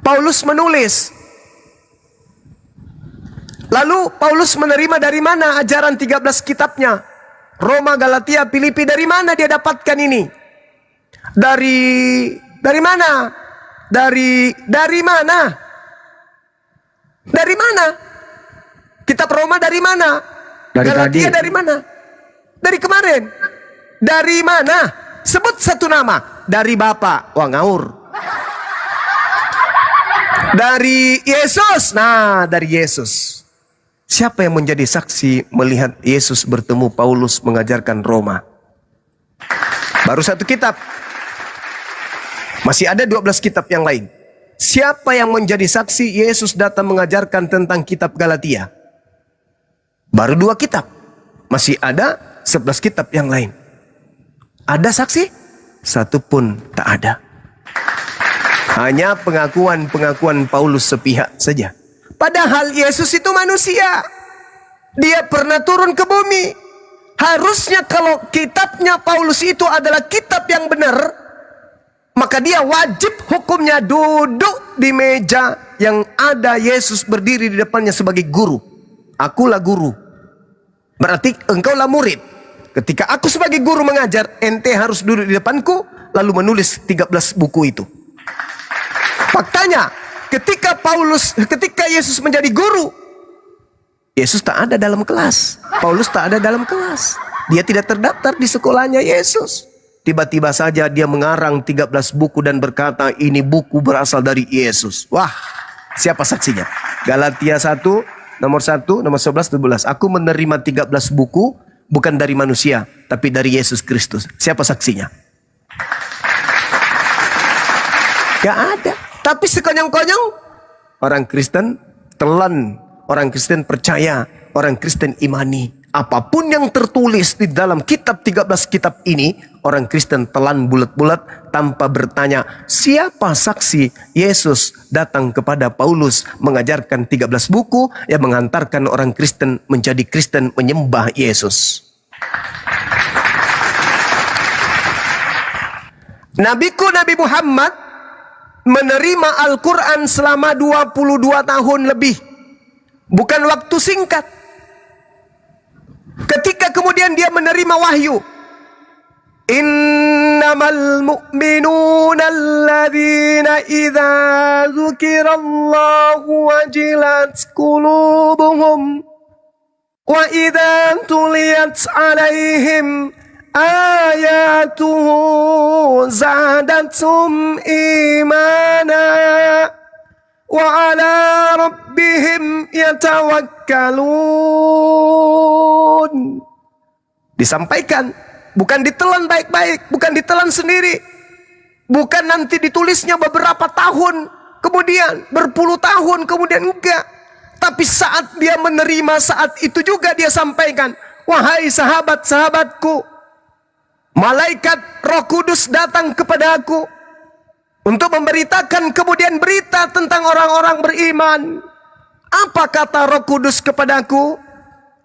Paulus menulis? Lalu Paulus menerima dari mana ajaran 13 kitabnya? Roma, Galatia, Filipi, dari mana dia dapatkan ini? Dari mana? Dari mana? Dari mana? Kitab Roma dari mana? Dari Galatia tadi. dari mana? Dari kemarin. Dari mana? Sebut satu nama. Dari Bapa. Wah, ngawur. Dari Yesus. Nah, dari Yesus. Siapa yang menjadi saksi melihat Yesus bertemu Paulus mengajarkan Roma? Baru 1 kitab. Masih ada 12 kitab yang lain. Siapa yang menjadi saksi Yesus datang mengajarkan tentang kitab Galatia? Baru 2 kitab. Masih ada 11 kitab yang lain. Ada saksi? 1 pun tak ada. Hanya pengakuan-pengakuan Paulus sepihak saja. Padahal Yesus itu manusia. Dia pernah turun ke bumi. Harusnya kalau kitabnya Paulus itu adalah kitab yang benar, maka dia wajib hukumnya duduk di meja yang ada Yesus berdiri di depannya sebagai guru. Akulah guru. Berarti engkaulah murid. Ketika aku sebagai guru mengajar, ente harus duduk di depanku lalu menulis 13 buku itu. Faktanya, ketika Yesus menjadi guru, Yesus tak ada dalam kelas. Paulus tak ada dalam kelas. Dia tidak terdaftar di sekolahnya Yesus. Tiba-tiba saja dia mengarang 13 buku dan berkata, ini buku berasal dari Yesus. Wah, siapa saksinya? Galatia 1, nomor 11, 12. Aku menerima 13 buku, bukan dari manusia, tapi dari Yesus Kristus. Siapa saksinya? Gak ada. Tapi sekonyong-konyong, orang Kristen telan, orang Kristen percaya, orang Kristen imani. Apapun yang tertulis di dalam kitab 13 kitab ini, orang Kristen telan bulat-bulat tanpa bertanya, siapa saksi Yesus datang kepada Paulus mengajarkan 13 buku yang mengantarkan orang Kristen menjadi Kristen menyembah Yesus. Nabiku Nabi Muhammad menerima Al-Quran selama 22 tahun lebih. Bukan waktu singkat. Ketika kemudian dia menerima wahyu, innamal mu'minuna alladzina idza dzukirallahu wajilat qulubuhum wa idza tuliyat alaihim ayatuhu zadatum imana wa ala rabbihim yatawakkalun. Disampaikan, bukan ditelan baik-baik, bukan ditelan sendiri, bukan nanti ditulisnya beberapa tahun kemudian, berpuluh tahun kemudian, enggak. Tapi saat dia menerima, saat itu juga dia sampaikan, wahai sahabat-sahabatku, malaikat Roh Kudus datang kepada aku untuk memberitakan kemudian berita tentang orang-orang beriman. Apa kata Roh Kudus kepadaku?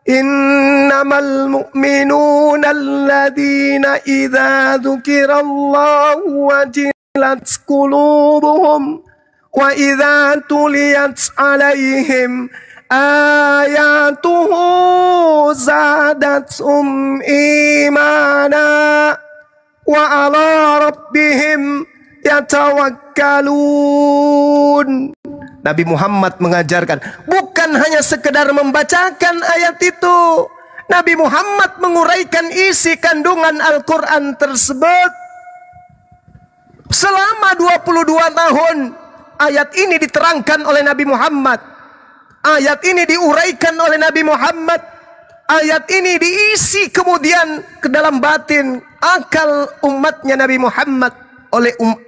Innamal mu'minuna alladzina idza dzukirallahu wajilat qulubuhum wa idza tuliyat alaihim ayatuhu zadatum imana wa ala rabbihim yatawakkalun. Nabi Muhammad mengajarkan, bukan hanya sekedar membacakan ayat itu. Nabi Muhammad menguraikan isi kandungan Al-Quran tersebut. Selama 22 tahun ayat ini diterangkan oleh Nabi Muhammad. Ayat ini diuraikan oleh Nabi Muhammad. Ayat ini diisi kemudian ke dalam batin akal umatnya Nabi Muhammad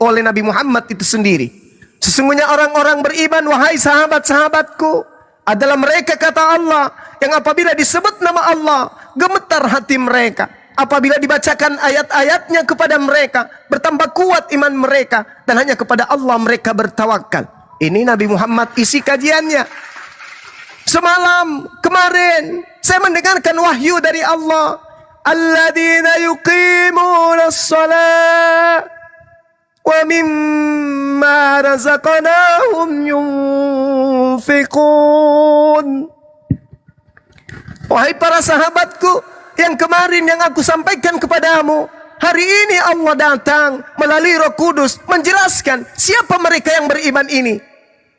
oleh Nabi Muhammad itu sendiri. Sesungguhnya orang-orang beriman, wahai sahabat-sahabatku, adalah mereka, kata Allah, yang apabila disebut nama Allah, gemetar hati mereka. Apabila dibacakan ayat-ayatnya kepada mereka, bertambah kuat iman mereka, dan hanya kepada Allah mereka bertawakal. Ini Nabi Muhammad isi kajiannya. Semalam, kemarin, saya mendengarkan wahyu dari Allah. Alladzina yuqimuna as-salat wa mimma razaqnahum yunfiqun. Wahai para sahabatku, yang kemarin yang aku sampaikan kepadamu, hari ini Allah datang melalui Roh Kudus menjelaskan siapa mereka yang beriman ini.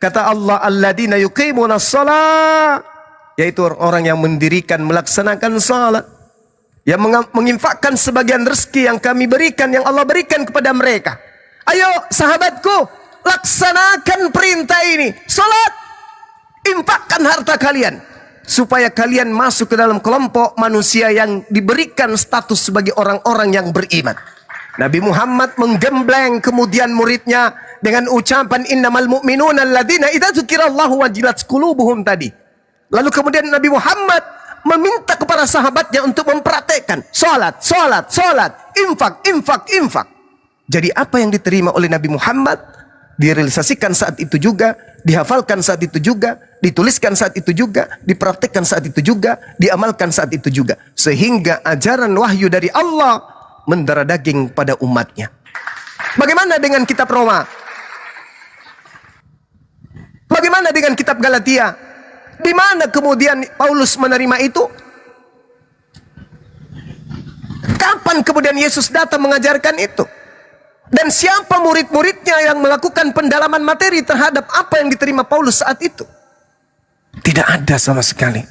Kata Allah, alladzina yuqimuna as-salat, yaitu orang yang mendirikan, melaksanakan salat, yang menginfakkan sebagian rezeki yang kami berikan, yang Allah berikan kepada mereka. Ayo sahabatku, laksanakan perintah ini. Salat, infakkan harta kalian, supaya kalian masuk ke dalam kelompok manusia yang diberikan status sebagai orang-orang yang beriman. Nabi Muhammad menggembleng kemudian muridnya dengan ucapan innamal mu'minuna alladzina idza dzukirallahu wajilat qulubuhum tadi. Lalu kemudian Nabi Muhammad meminta kepada sahabatnya untuk mempraktekkan salat, infak. Jadi apa yang diterima oleh Nabi Muhammad direalisasikan saat itu juga, dihafalkan saat itu juga, dituliskan saat itu juga, dipraktekkan saat itu juga, diamalkan saat itu juga. Sehingga ajaran wahyu dari Allah mendarah daging pada umatnya. Bagaimana dengan kitab Roma? Bagaimana dengan kitab Galatia? Di mana kemudian Paulus menerima itu? Kapan kemudian Yesus datang mengajarkan itu? Dan siapa murid-muridnya yang melakukan pendalaman materi terhadap apa yang diterima Paulus saat itu? Tidak ada sama sekali.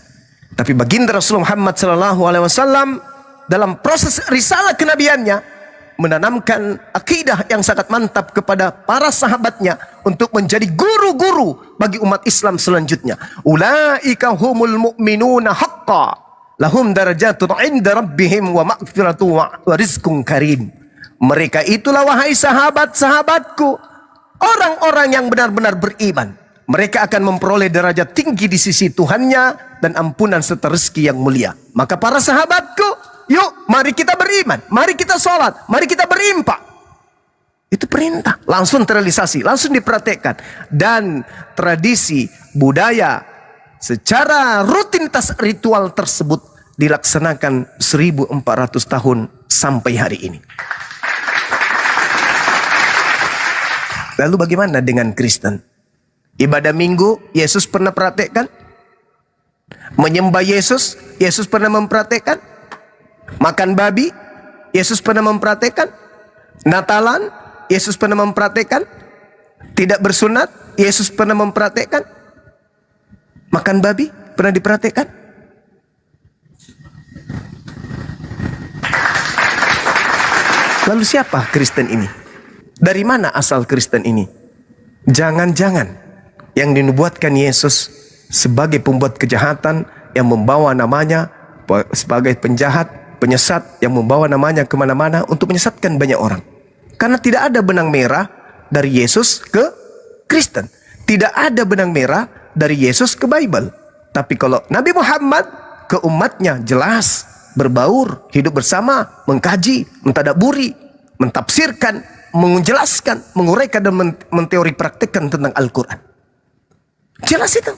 Tapi baginda Rasulullah Muhammad SAW dalam proses risalah kenabiannya menanamkan akidah yang sangat mantap kepada para sahabatnya untuk menjadi guru-guru bagi umat Islam selanjutnya. Ulaika humul mu'minuna haqqa lahum darajatun 'inda rabbihim wa maghfiratu wa rizqun karim. Mereka itulah wahai sahabat-sahabatku, orang-orang yang benar-benar beriman. Mereka akan memperoleh derajat tinggi di sisi Tuhannya dan ampunan serta rezeki yang mulia. Maka para sahabatku, yuk mari kita beriman, mari kita sholat, mari kita berimpak. Itu perintah, langsung terrealisasi, langsung dipraktekkan. Dan tradisi, budaya, secara rutinitas ritual tersebut dilaksanakan 1400 tahun sampai hari ini. Lalu bagaimana dengan Kristen? Ibadah minggu, Yesus pernah praktekkan? Menyembah Yesus, Yesus pernah mempraktekkan? Makan babi, Yesus pernah mempraktekkan? Natalan, Yesus pernah mempraktekkan? Tidak bersunat, Yesus pernah mempraktekkan? Makan babi, pernah dipraktekkan? Lalu siapa Kristen ini? Dari mana asal Kristen ini? Jangan-jangan yang dinubuatkan Yesus sebagai pembuat kejahatan yang membawa namanya sebagai penjahat, penyesat yang membawa namanya kemana-mana untuk menyesatkan banyak orang. Karena tidak ada benang merah dari Yesus ke Kristen. Tidak ada benang merah dari Yesus ke Bible. Tapi kalau Nabi Muhammad ke umatnya jelas, berbaur, hidup bersama, mengkaji, mentadaburi, mentafsirkan, menjelaskan, menguraikan dan menteori praktekkan tentang Al-Quran. Jelas itu.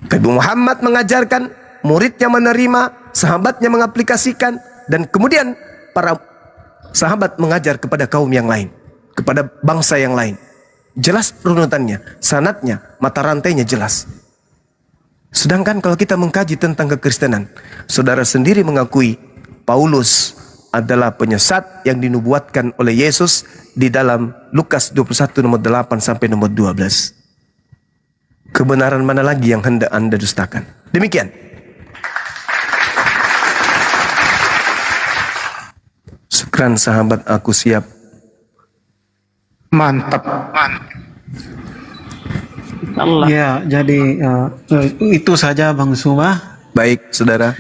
Nabi Muhammad mengajarkan, muridnya menerima, sahabatnya mengaplikasikan, dan kemudian para sahabat mengajar kepada kaum yang lain, kepada bangsa yang lain. Jelas runutannya, sanadnya, mata rantainya jelas. Sedangkan kalau kita mengkaji tentang kekristenan, saudara sendiri mengakui Paulus adalah penyesat yang dinubuatkan oleh Yesus di dalam Lukas 21 nomor 8 sampai nomor 12. Kebenaran mana lagi yang hendak Anda dustakan? Demikian. Syukran sahabat, aku siap. Mantap. Allah. Ya, jadi itu saja Bang Suma. Baik, saudara.